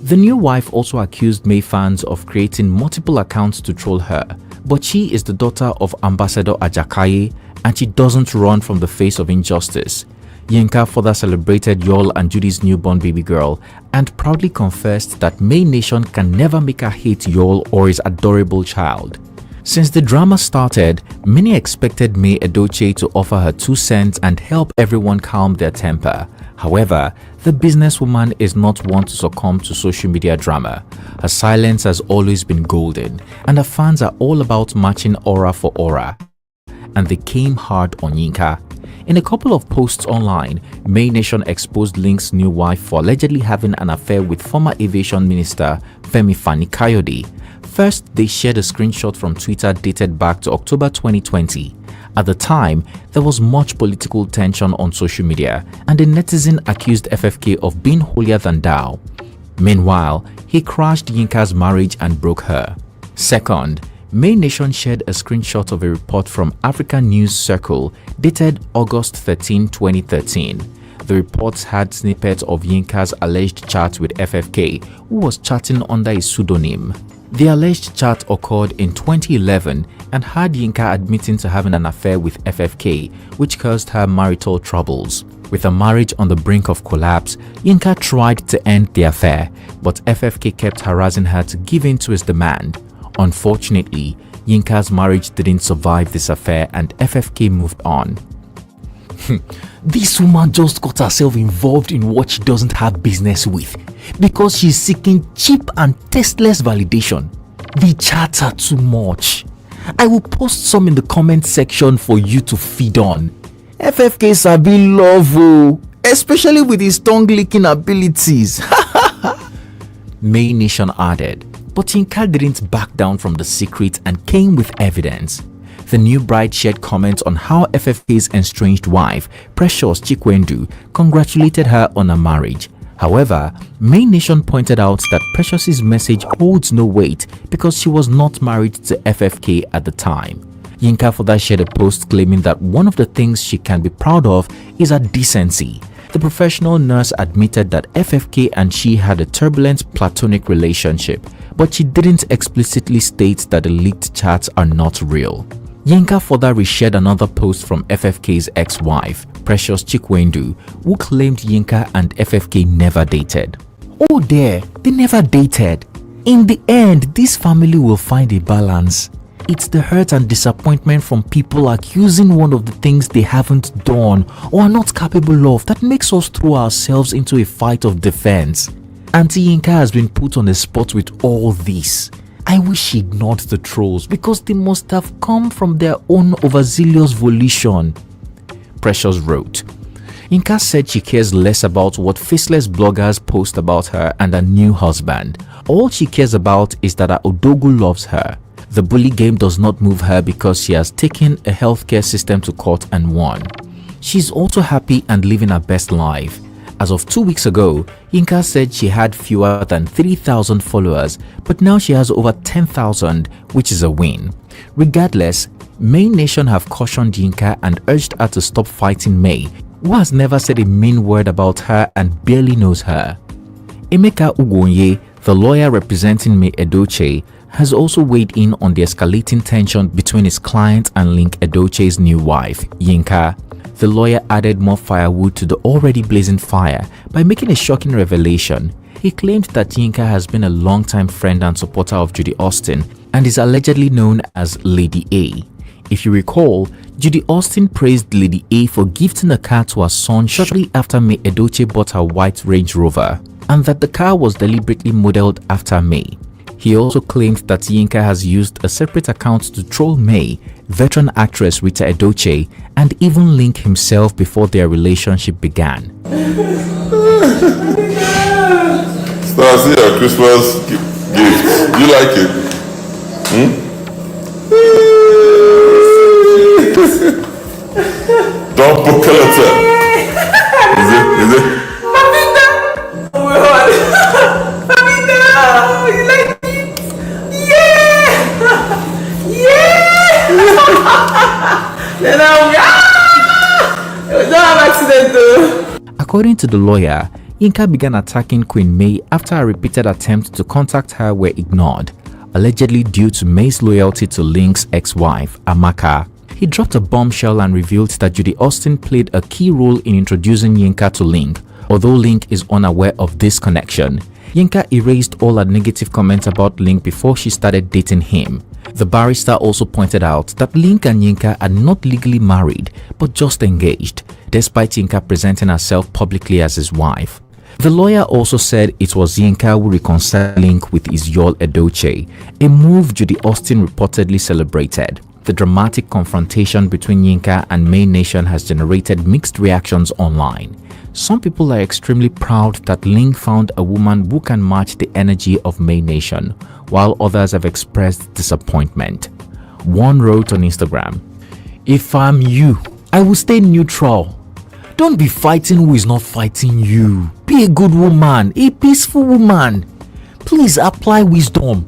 The new wife also accused May fans of creating multiple accounts to troll her, but she is the daughter of Ambassador Ajakaye and she doesn't run from the face of injustice. Yinka further celebrated Yul and Judy's newborn baby girl and proudly confessed that May Nation can never make her hate Yul or his adorable child. Since the drama started, many expected May Edochie to offer her 2 cents and help everyone calm their temper. However, the businesswoman is not one to succumb to social media drama. Her silence has always been golden, and her fans are all about matching aura for aura. And they came hard on Yinka. In a couple of posts online, May Nation exposed Link's new wife for allegedly having an affair with former aviation minister Femi Fani-Kayode. First, they shared a screenshot from Twitter dated back to October 2020. At the time, there was much political tension on social media, and a netizen accused FFK of being holier than thou. Meanwhile, he crashed Yinka's marriage and broke her. Second, May Nation shared a screenshot of a report from African News Circle dated August 13, 2013. The reports had snippets of Yinka's alleged chat with FFK, who was chatting under a pseudonym. The alleged chat occurred in 2011 and had Yinka admitting to having an affair with FFK, which caused her marital troubles. With her marriage on the brink of collapse, Yinka tried to end the affair, but FFK kept harassing her to give in to his demand. Unfortunately, Yinka's marriage didn't survive this affair and FFK moved on. This woman just got herself involved in what she doesn't have business with because she's seeking cheap and tasteless validation. The chats are too much. I will post some in the comment section for you to feed on. FFK sabi love, especially with his tongue-licking abilities. May Nation added, but Yinka didn't back down from the secret and came with evidence. The new bride shared comments on how FFK's estranged wife, Precious Chikwendu, congratulated her on her marriage. However, May Nation pointed out that Precious's message holds no weight because she was not married to FFK at the time. Yinka further shared a post claiming that one of the things she can be proud of is her decency. The professional nurse admitted that FFK and she had a turbulent platonic relationship, but she didn't explicitly state that the leaked chats are not real. Yinka further reshared another post from FFK's ex-wife, Precious Chikwendu, who claimed Yinka and FFK never dated. Oh dear, they never dated. In the end, this family will find a balance. It's the hurt and disappointment from people accusing one of the things they haven't done or are not capable of that makes us throw ourselves into a fight of defense. Auntie Yinka has been put on the spot with all this. I wish she ignored the trolls because they must have come from their own overzealous volition. Precious wrote, Yinka said she cares less about what faceless bloggers post about her and her new husband. All she cares about is that her Odogu loves her. The bully game does not move her because she has taken a healthcare system to court and won. She's also happy and living her best life. As of 2 weeks ago, Yinka said she had fewer than 3,000 followers, but now she has over 10,000, which is a win. Regardless, May Nation have cautioned Yinka and urged her to stop fighting May, who has never said a mean word about her and barely knows her. Emeka Ugonye, the lawyer representing May Edochie, has also weighed in on the escalating tension between his client and Link Edochie's new wife, Yinka. The lawyer added more firewood to the already blazing fire by making a shocking revelation. He claimed that Yinka has been a long-time friend and supporter of Judy Austin and is allegedly known as Lady A. If you recall, Judy Austin praised Lady A for gifting a car to her son shortly after May Edochie bought her white Range Rover, and that the car was deliberately modeled after May. He also claimed that Yinka has used a separate account to troll May, veteran actress Rita Edochie, and even Link himself before their relationship began. Star, see your Christmas gift. You like it? Don't book a letter. Is it? According to the lawyer, Yinka began attacking Queen May after a repeated attempts to contact her were ignored, allegedly due to May's loyalty to Link's ex-wife, Amaka. He dropped a bombshell and revealed that Judy Austin played a key role in introducing Yinka to Link, although Link is unaware of this connection. Yinka erased all her negative comments about Link before she started dating him. The barrister also pointed out that Link and Yinka are not legally married but just engaged, despite Yinka presenting herself publicly as his wife. The lawyer also said it was Yinka who reconciled Link with his Yul Edochie, a move Judy Austin reportedly celebrated. The dramatic confrontation between Yinka and May Nation has generated mixed reactions online. Some people are extremely proud that Link found a woman who can match the energy of May Nation, while others have expressed disappointment. One wrote on Instagram, "If I'm you, I will stay neutral. Don't be fighting who is not fighting you. Be a good woman, a peaceful woman. Please apply wisdom.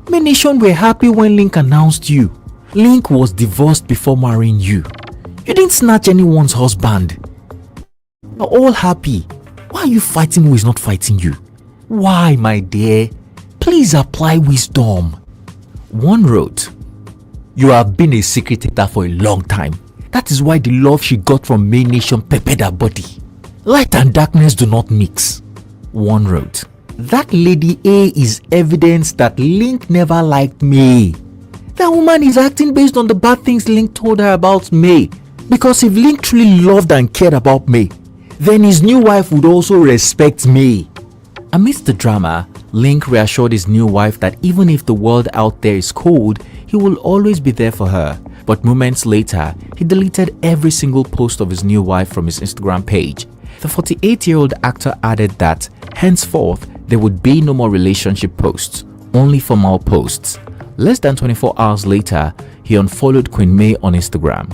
May Nation were happy when Link announced you. Link was divorced before marrying you. You didn't snatch anyone's husband. You're all happy. Why are you fighting who is not fighting you? Why, my dear? Please apply wisdom." One wrote, "You have been a secret hater for a long time. That is why the love she got from May Nation peppered her body. Light and darkness do not mix." One wrote, "That Lady A is evidence that Link never liked May. That woman is acting based on the bad things Link told her about May. Because if Link truly loved and cared about May, then his new wife would also respect May." Amidst the drama, Link reassured his new wife that even if the world out there is cold, he will always be there for her. But moments later, he deleted every single post of his new wife from his Instagram page. The 48-year-old actor added that henceforth there would be no more relationship posts, only formal posts. Less than 24 hours later, he unfollowed Queen May on Instagram.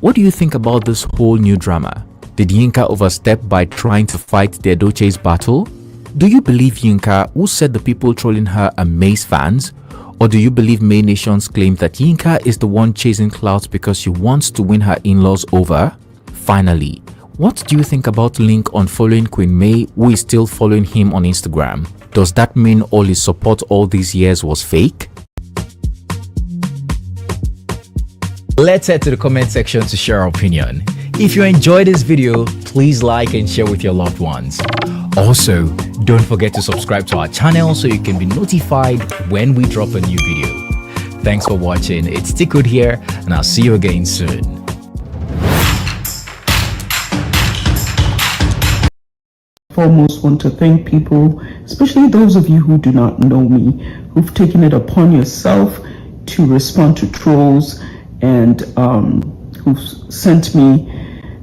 What do you think about this whole new drama? Did Yinka overstep by trying to fight the Edochie's battle? Do you believe Yinka, who said the people trolling her are May's fans? Or do you believe May Nation's claim that Yinka is the one chasing clout because she wants to win her in-laws over? Finally, what do you think about Link unfollowing Queen May, who is still following him on Instagram? Does that mean all his support all these years was fake? Let's head to the comment section to share our opinion. If you enjoyed this video, please like and share with your loved ones. Also, don't forget to subscribe to our channel so you can be notified when we drop a new video. Thanks for watching. It's Tikkud here, and I'll see you again soon. Foremost want to thank people, especially those of you who do not know me, who've taken it upon yourself to respond to trolls and who've sent me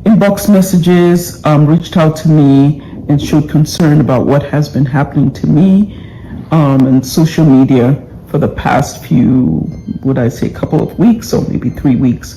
inbox messages, reached out to me and showed concern about what has been happening to me and social media for the past few, would I say, couple of weeks or maybe 3 weeks.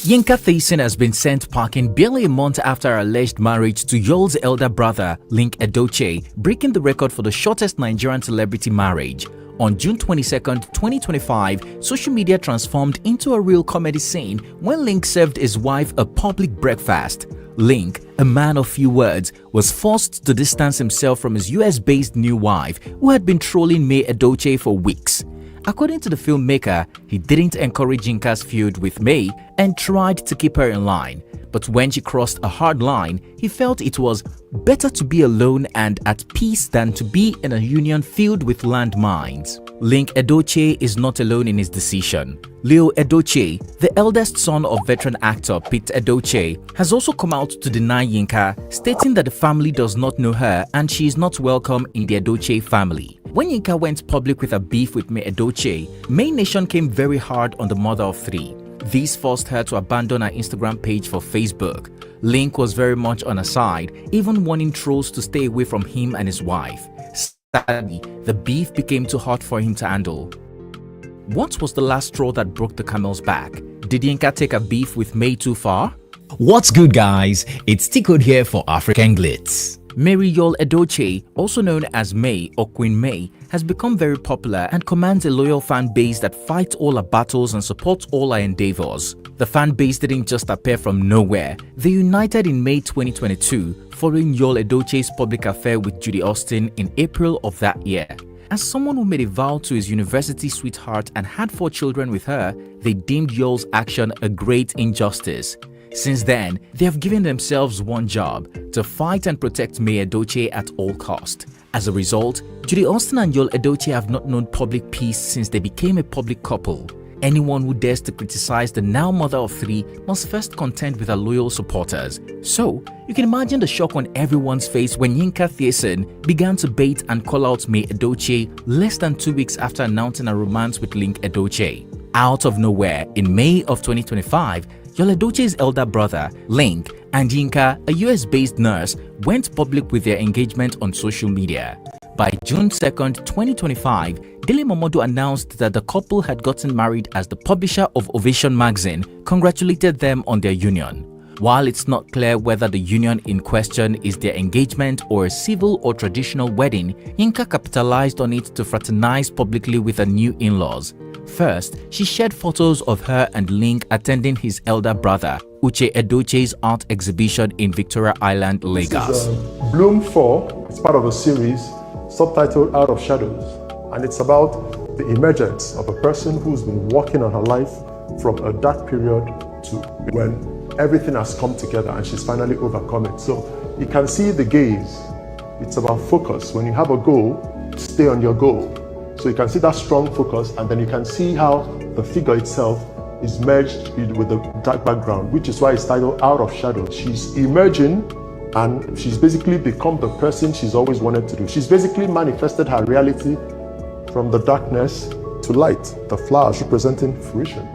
Yinka Thiessen has been sent packing barely a month after her alleged marriage to Yul's elder brother, Link Edochie, breaking the record for the shortest Nigerian celebrity marriage. On June 22, 2025, social media transformed into a real comedy scene when Link served his wife a public breakfast. Link, a man of few words, was forced to distance himself from his US-based new wife, who had been trolling May Edochie for weeks. According to the filmmaker, he didn't encourage Yinka's feud with May and tried to keep her in line. But when she crossed a hard line, he felt it was better to be alone and at peace than to be in a union filled with landmines. Link Edochie is not alone in his decision. Leo Edochie, the eldest son of veteran actor Pete Edochie, has also come out to deny Yinka, stating that the family does not know her and she is not welcome in the Edochie family. When Yinka went public with a beef with May Edochie, May Nation came very hard on the mother of three. This forced her to abandon her Instagram page for Facebook. Link was very much on her side, even warning trolls to stay away from him and his wife. Sadly, the beef became too hot for him to handle. What was the last straw that broke the camel's back? Did Yinka take a beef with May too far? What's good, guys? It's Tikkud here for African Glitz. Mary Yul Edochie, also known as May or Queen May, has become very popular and commands a loyal fan base that fights all her battles and supports all her endeavors. The fan base didn't just appear from nowhere. They united in May 2022 following Yul Edochie's public affair with Judy Austin in April of that year. As someone who made a vow to his university sweetheart and had 4 children with her, they deemed Yul's action a great injustice. Since then, they have given themselves one job: to fight and protect May Edochie at all cost. As a result, Judy Austin and Yul Edochie have not known public peace since they became a public couple. Anyone who dares to criticize the now mother of 3 must first contend with her loyal supporters. So, you can imagine the shock on everyone's face when Yinka Thiessen began to bait and call out May Edochie less than 2 weeks after announcing a romance with Link Edochie. Out of nowhere, in May of 2025, Yul Edochie's elder brother, Link, and Yinka, a US-based nurse, went public with their engagement on social media. By June 2nd, 2025, Dele Momodu announced that the couple had gotten married as the publisher of Ovation magazine congratulated them on their union. While it's not clear whether the union in question is their engagement or a civil or traditional wedding, Yinka capitalized on it to fraternize publicly with her new in-laws. First, she shared photos of her and Link attending his elder brother, Uche Edochie's art exhibition in Victoria Island, Lagos. This is Bloom 4. It's part of a series subtitled Out of Shadows, and it's about the emergence of a person who's been working on her life from a dark period to when everything has come together and she's finally overcome it. So you can see the gaze. It's about focus. When you have a goal, stay on your goal. So you can see that strong focus, and then you can see how the figure itself is merged with the dark background, which is why it's titled Out of Shadows. She's emerging and she's basically become the person she's always wanted to do. She's basically manifested her reality from the darkness to light, the flowers representing fruition.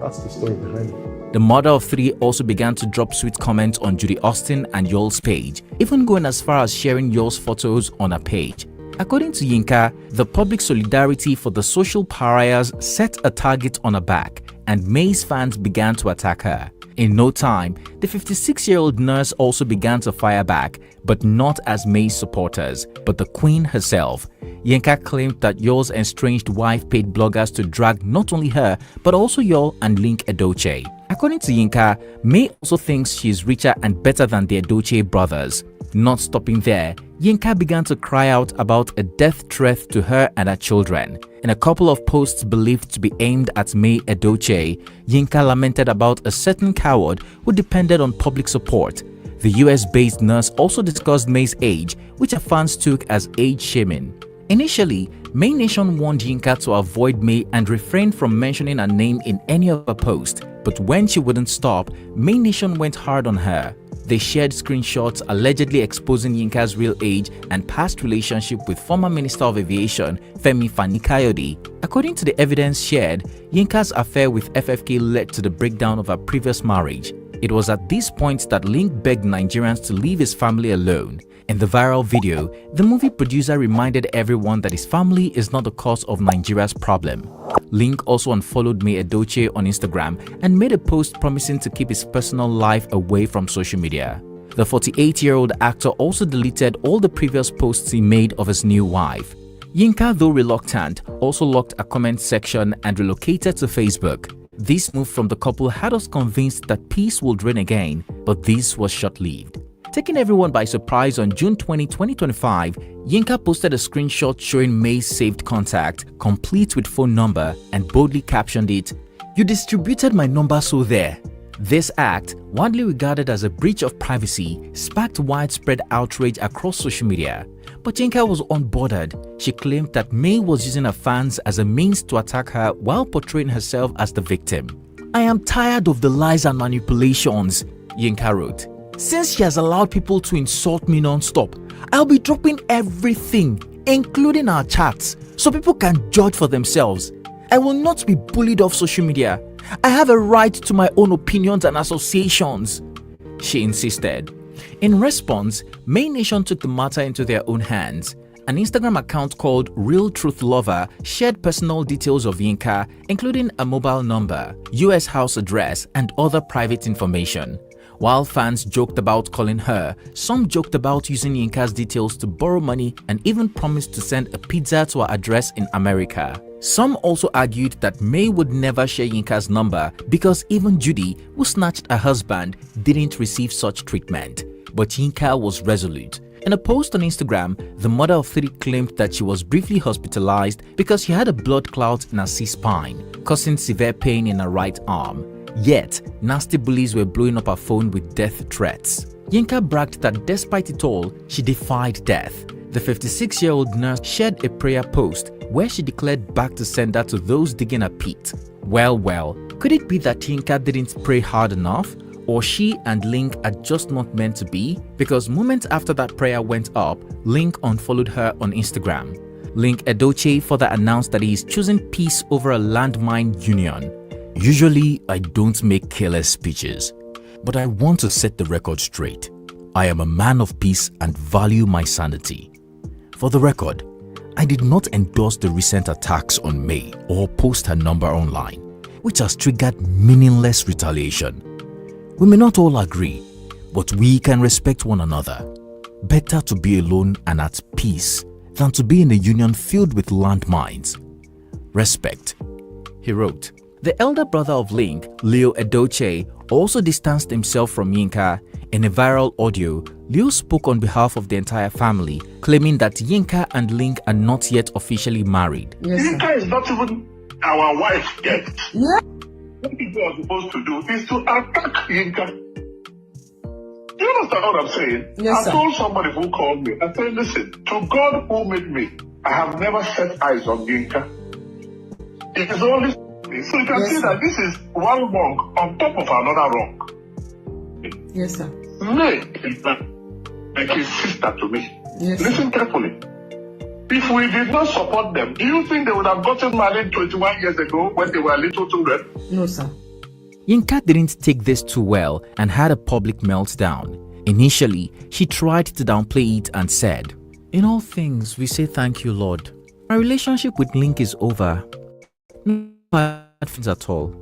That's the story behind it. The mother of 3 also began to drop sweet comments on Judy Austin and Yul's page, even going as far as sharing Yul's photos on her page. According to Yinka, the public solidarity for the social pariahs set a target on her back, and May's fans began to attack her. In no time, the 56-year-old nurse also began to fire back, but not as May's supporters, but the Queen herself. Yinka claimed that Yaw's estranged wife paid bloggers to drag not only her, but also Yaw and Link Edochie. According to Yinka, May also thinks she is richer and better than the Edochie brothers. Not stopping there, Yinka began to cry out about a death threat to her and her children. In a couple of posts believed to be aimed at May Edochie, Yinka lamented about a certain coward who depended on public support. The US-based nurse also discussed May's age, which her fans took as age shaming. Initially, May Nation warned Yinka to avoid May and refrain from mentioning her name in any of her posts, but when she wouldn't stop, May Nation went hard on her. They shared screenshots allegedly exposing Yinka's real age and past relationship with former Minister of Aviation Femi Fani-Kayode. According to the evidence shared, Yinka's affair with FFK led to the breakdown of her previous marriage. It was at this point that Link begged Nigerians to leave his family alone. In the viral video, the movie producer reminded everyone that his family is not the cause of Nigeria's problem. Link also unfollowed May Edochie on Instagram and made a post promising to keep his personal life away from social media. The 48-year-old actor also deleted all the previous posts he made of his new wife. Yinka, though reluctant, also locked a comment section and relocated to Facebook. This move from the couple had us convinced that peace would reign again, but this was short-lived. Taking everyone by surprise, on June 20, 2025, Yinka posted a screenshot showing May's saved contact, complete with phone number, and boldly captioned it, "You distributed my number so there." This act, widely regarded as a breach of privacy, sparked widespread outrage across social media. But Yinka was unbothered. She claimed that May was using her fans as a means to attack her while portraying herself as the victim. "I am tired of the lies and manipulations," Yinka wrote. "Since she has allowed people to insult me non-stop, I'll be dropping everything, including our chats, so people can judge for themselves. I will not be bullied off social media. I have a right to my own opinions and associations," she insisted. In response, May Nation took the matter into their own hands. An Instagram account called Real Truth Lover shared personal details of Yinka, including a mobile number, US house address, and other private information. While fans joked about calling her, some joked about using Yinka's details to borrow money and even promised to send a pizza to her address in America. Some also argued that May would never share Yinka's number because even Judy, who snatched her husband, didn't receive such treatment. But Yinka was resolute. In a post on Instagram, the mother of three claimed that she was briefly hospitalized because she had a blood clot in her C-spine, causing severe pain in her right arm. Yet, nasty bullies were blowing up her phone with death threats. Yinka bragged that despite it all, she defied death. The 56-year-old nurse shared a prayer post where she declared back to sender to those digging a pit. Well, could it be that Yinka didn't pray hard enough? Or she and Link are just not meant to be? Because moments after that prayer went up, Link unfollowed her on Instagram. Link Edochie further announced that he is choosing peace over a landmine union. "Usually, I don't make careless speeches, but I want to set the record straight. I am a man of peace and value my sanity. For the record, I did not endorse the recent attacks on May or post her number online, which has triggered meaningless retaliation. We may not all agree, but we can respect one another. Better to be alone and at peace than to be in a union filled with landmines. Respect," he wrote. The elder brother of Link, Leo Edochie, also distanced himself from Yinka. In a viral audio, Leo spoke on behalf of the entire family, claiming that Yinka and Link are not yet officially married. Yinka is not even our wife yet. What people are supposed to do is to attack Yinka. Do you understand what I'm saying? Yes, I told somebody who called me, I said, listen, to God who made me, I have never set eyes on Yinka. It is only so you can see that this is one wrong on top of another wrong. Yes, sir. May is like his sister to me. Yes, listen carefully. If we did not support them, do you think they would have gotten married 21 years ago when they were little children? No, sir. Yinka didn't take this too well and had a public meltdown. Initially, she tried to downplay it and said, In all things, we say thank you, Lord. My relationship with Link is over. No bad things at all.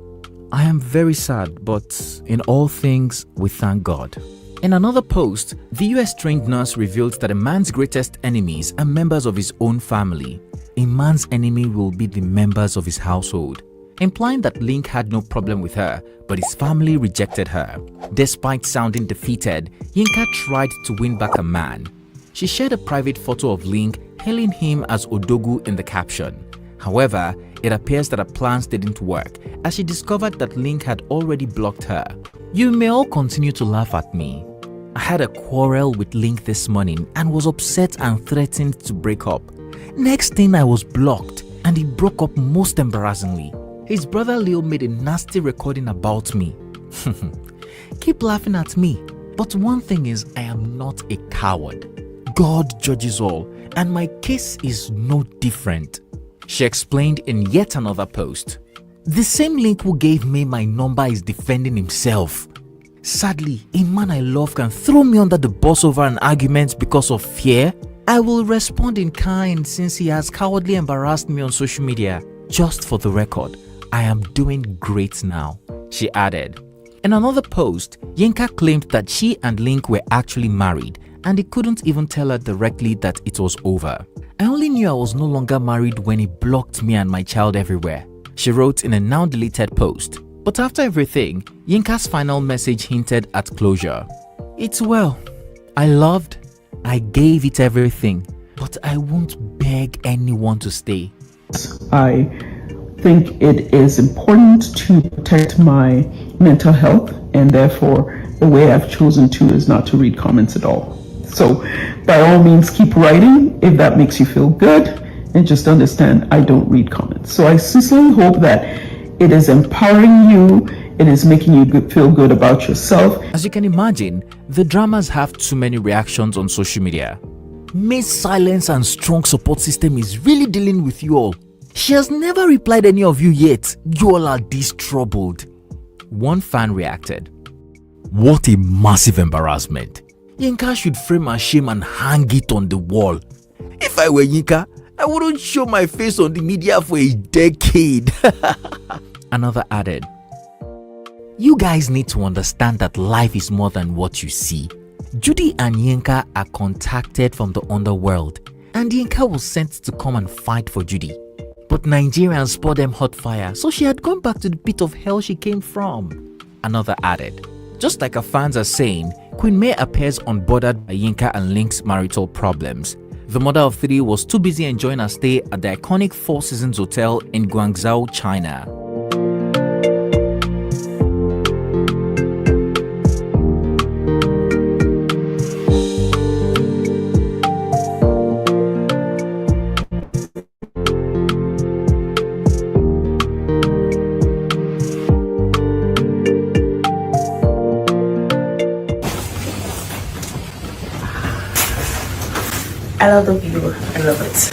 I am very sad, but in all things, we thank God. In another post, the US trained nurse revealed that a man's greatest enemies are members of his own family. A man's enemy will be the members of his household, implying that Link had no problem with her, but his family rejected her. Despite sounding defeated, Yinka tried to win back a man. She shared a private photo of Link, hailing him as Odogu in the caption. However, it appears that her plans didn't work as she discovered that Link had already blocked her. You may all continue to laugh at me. I had a quarrel with Link this morning and was upset and threatened to break up. Next thing, I was blocked and he broke up most embarrassingly. His brother Leo made a nasty recording about me. Keep laughing at me, but one thing is I am not a coward. God judges all, and my case is no different. She explained in yet another post. The same Link who gave me my number is defending himself. Sadly, a man I love can throw me under the bus over an argument because of fear. I will respond in kind since he has cowardly embarrassed me on social media. Just for the record, I am doing great now, she added. In another post, Yinka claimed that she and Link were actually married and he couldn't even tell her directly that it was over. I only knew I was no longer married when he blocked me and my child everywhere, she wrote in a now deleted post. But after everything, Yinka's final message hinted at closure. It's well. I loved, I gave it everything, but I won't beg anyone to stay. I think it is important to protect my mental health, and therefore the way I've chosen to is not to read comments at all. So by all means, keep writing if that makes you feel good, and just understand I don't read comments. So I sincerely hope that it is empowering you, it is making you feel good about yourself. As you can imagine, the dramas have too many reactions on social media. May's silence and strong support system is really dealing with you all. She has never replied any of you yet. You all are this troubled. One fan reacted. What a massive embarrassment. Yinka should frame her shame and hang it on the wall. If I were Yinka, I wouldn't show my face on the media for a decade. Another added, you guys need to understand that life is more than what you see. Judy and Yinka are contacted from the underworld, and Yinka was sent to come and fight for Judy. But Nigerians poured them hot fire, so she had gone back to the pit of hell she came from. Another added, just like her fans are saying, Queen May appears unbothered by Yinka and Link's marital problems. The mother of three was too busy enjoying her stay at the iconic Four Seasons Hotel in Guangzhou, China. I love the view. I love it.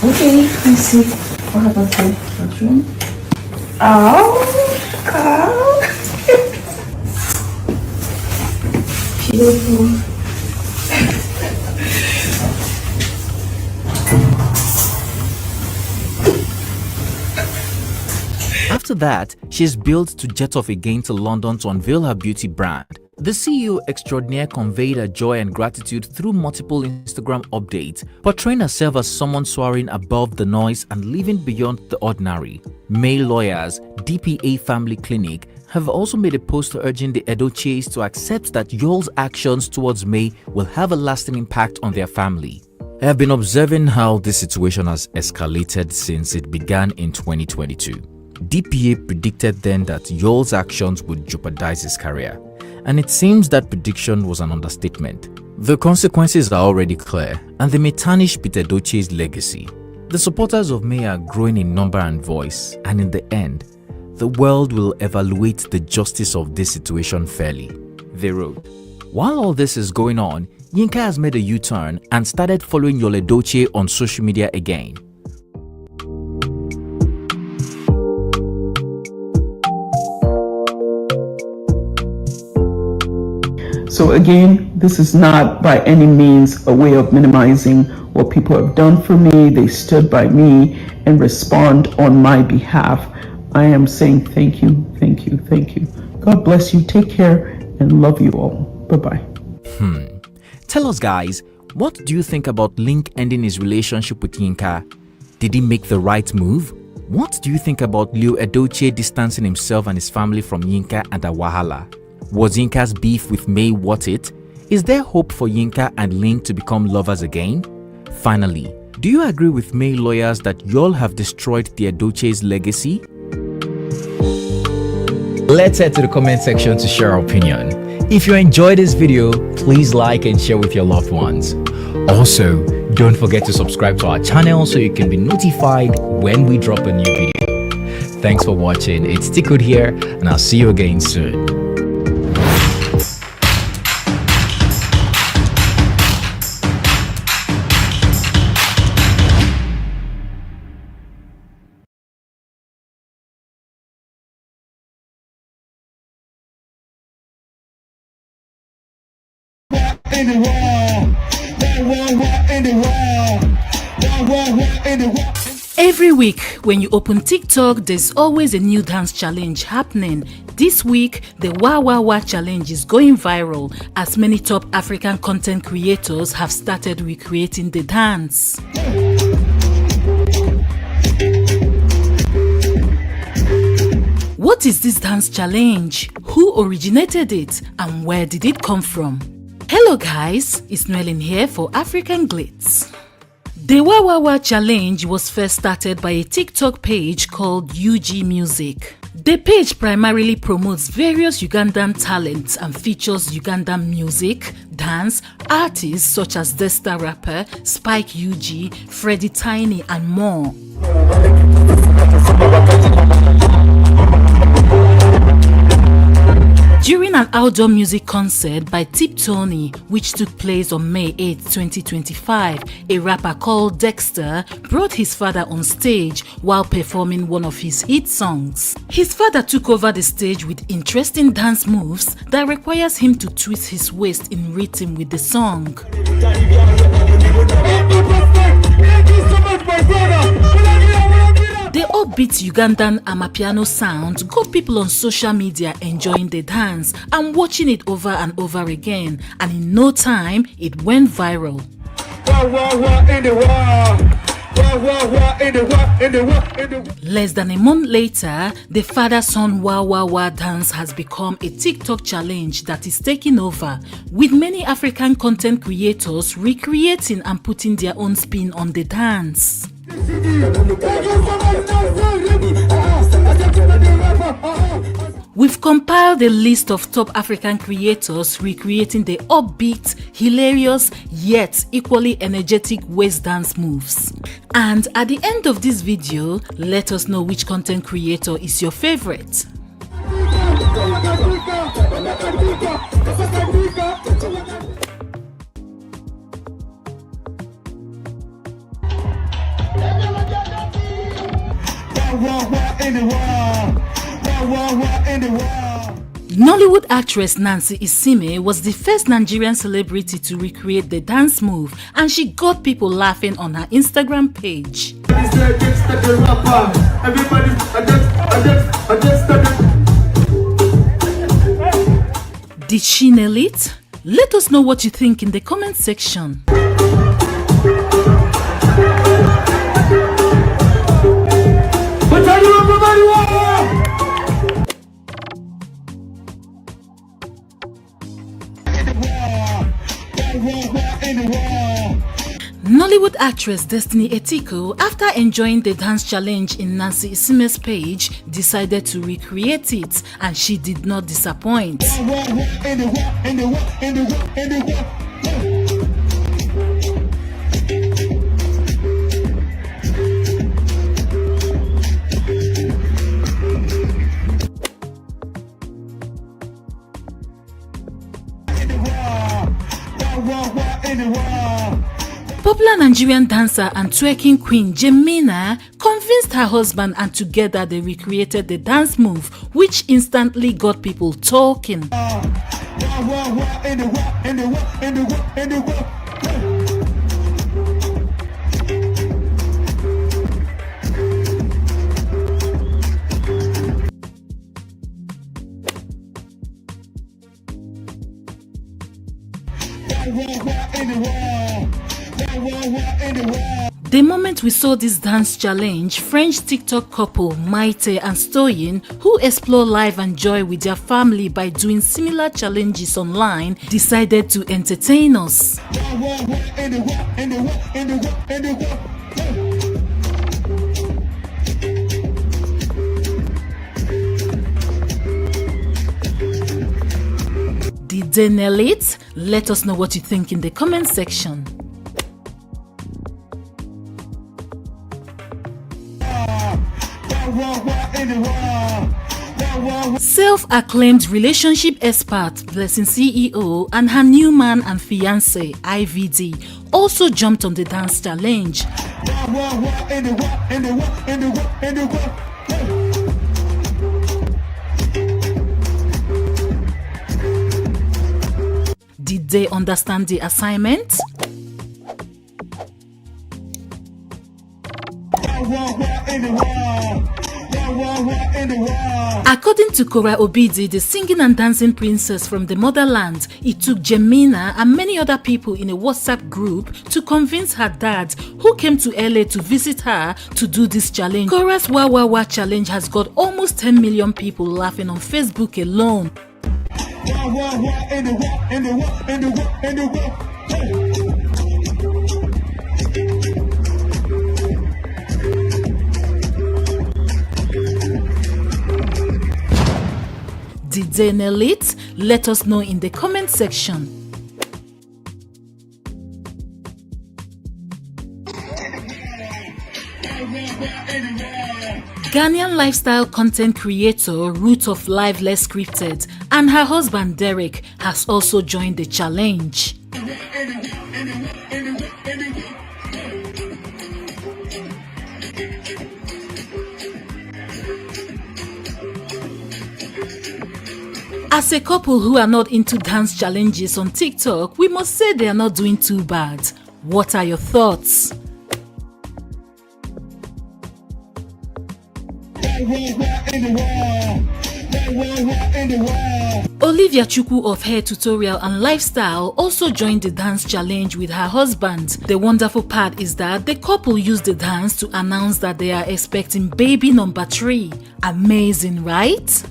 Okay, let's see what happens in the bathroom. Beautiful. After that, she's built to jet off again to London to unveil her beauty brand. The CEO extraordinaire conveyed her joy and gratitude through multiple Instagram updates, portraying herself as someone soaring above the noise and living beyond the ordinary. May lawyers, DPA Family Clinic, have also made a post urging the Edochies to accept that Yoel's actions towards May will have a lasting impact on their family. I have been observing how this situation has escalated since it began in 2022. DPA predicted then that Yoel's actions would jeopardize his career. And it seems that prediction was an understatement. The consequences are already clear, and they may tarnish Peter Edochie's legacy. The supporters of May are growing in number and voice, and in the end, the world will evaluate the justice of this situation fairly, they wrote. While all this is going on, Yinka has made a U-turn and started following Yul Edochie on social media again. So again, this is not by any means a way of minimizing what people have done for me. They stood by me and respond on my behalf. I am saying thank you, thank you, thank you. God bless you. Take care and love you all. Bye-bye. Tell us, guys, what do you think about Link ending his relationship with Yinka? Did he make the right move? What do you think about Leo Edochie distancing himself and his family from Yinka and the Wahala? Was Yinka's beef with May worth it? Is there hope for Yinka and Link to become lovers again? Finally, do you agree with May lawyers that y'all have destroyed the Edochie's legacy? Let's head to the comment section to share our opinion. If you enjoyed this video, please like and share with your loved ones. Also, don't forget to subscribe to our channel so you can be notified when we drop a new video. Thanks for watching. It's Tikud here, and I'll see you again soon. In the wall, in the wall, in the wall. Every week when you open TikTok, there's always a new dance challenge happening. This week, the Waw Wa challenge is going viral as many top African content creators have started recreating the dance. What is this dance challenge? Who originated it? And where did it come from? Hello guys, it's Noelin here for African Glitz. The Waw Wa challenge was first started by a TikTok page called UG Music. The page primarily promotes various Ugandan talents and features Ugandan music, dance, artists such as Desta Rapper, Spike UG, Freddie Tiny and more. During an outdoor music concert by Tip Tony, which took place on May 8, 2025, a rapper called Dexter brought his father on stage while performing one of his hit songs. His father took over the stage with interesting dance moves that requires him to twist his waist in rhythm with the song. The upbeat Ugandan Amapiano sound got people on social media enjoying the dance and watching it over and over again, and in no time it went viral. Less than a month later, the father-son Waw Wa dance has become a TikTok challenge that is taking over, with many African content creators recreating and putting their own spin on the dance. We've compiled a list of top African creators recreating the upbeat, hilarious, yet equally energetic waist dance moves. And at the end of this video, let us know which content creator is your favorite. Nollywood actress Nancy Isime was the first Nigerian celebrity to recreate the dance move, and she got people laughing on her Instagram page. Did she nail it? Let us know what you think in the comment section. Nollywood actress Destiny Etiko, after enjoying the dance challenge in Nancy Isime's page, decided to recreate it, and she did not disappoint. Popular Nigerian dancer and twerking queen Jemina convinced her husband, and together they recreated the dance move, which instantly got people talking. Waw Wa in the Waw, in the Waw, in the Waw, in the Waw. The moment we saw this dance challenge, French TikTok couple Maite and Stoyin, who explore life and joy with their family by doing similar challenges online, decided to entertain us. Did they nail it? Let us know what you think in the comment section. Self-acclaimed relationship expert Blessing CEO and her new man and fiancé IVD also jumped on the dance challenge. Did they understand the assignment? According to Kora Obidi, the singing and dancing princess from the motherland, it took Jemina and many other people in a WhatsApp group to convince her dad, who came to LA to visit her, to do this challenge. Kora's Waw Wa challenge has got almost 10 million people laughing on Facebook alone. Did they nail it? Let us know in the comment section. Ghanaian lifestyle content creator Root of Life Less Scripted and her husband Derek has also joined the challenge. As a couple who are not into dance challenges on TikTok, we must say they are not doing too bad. What are your thoughts? Olivia Chukwu of Hair Tutorial and Lifestyle also joined the dance challenge with her husband. The wonderful part is that the couple used the dance to announce that they are expecting baby number 3. Amazing, right?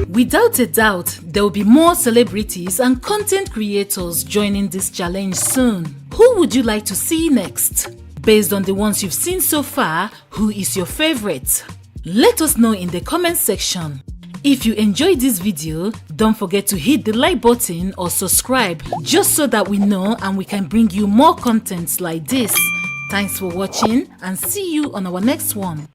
Without a doubt, there will be more celebrities and content creators joining this challenge soon. Who would you like to see next? Based on the ones you've seen so far, who is your favorite? Let us know in the comment section. If you enjoyed this video, don't forget to hit the like button or subscribe just so that we know and we can bring you more contents like this. Thanks for watching and see you on our next one.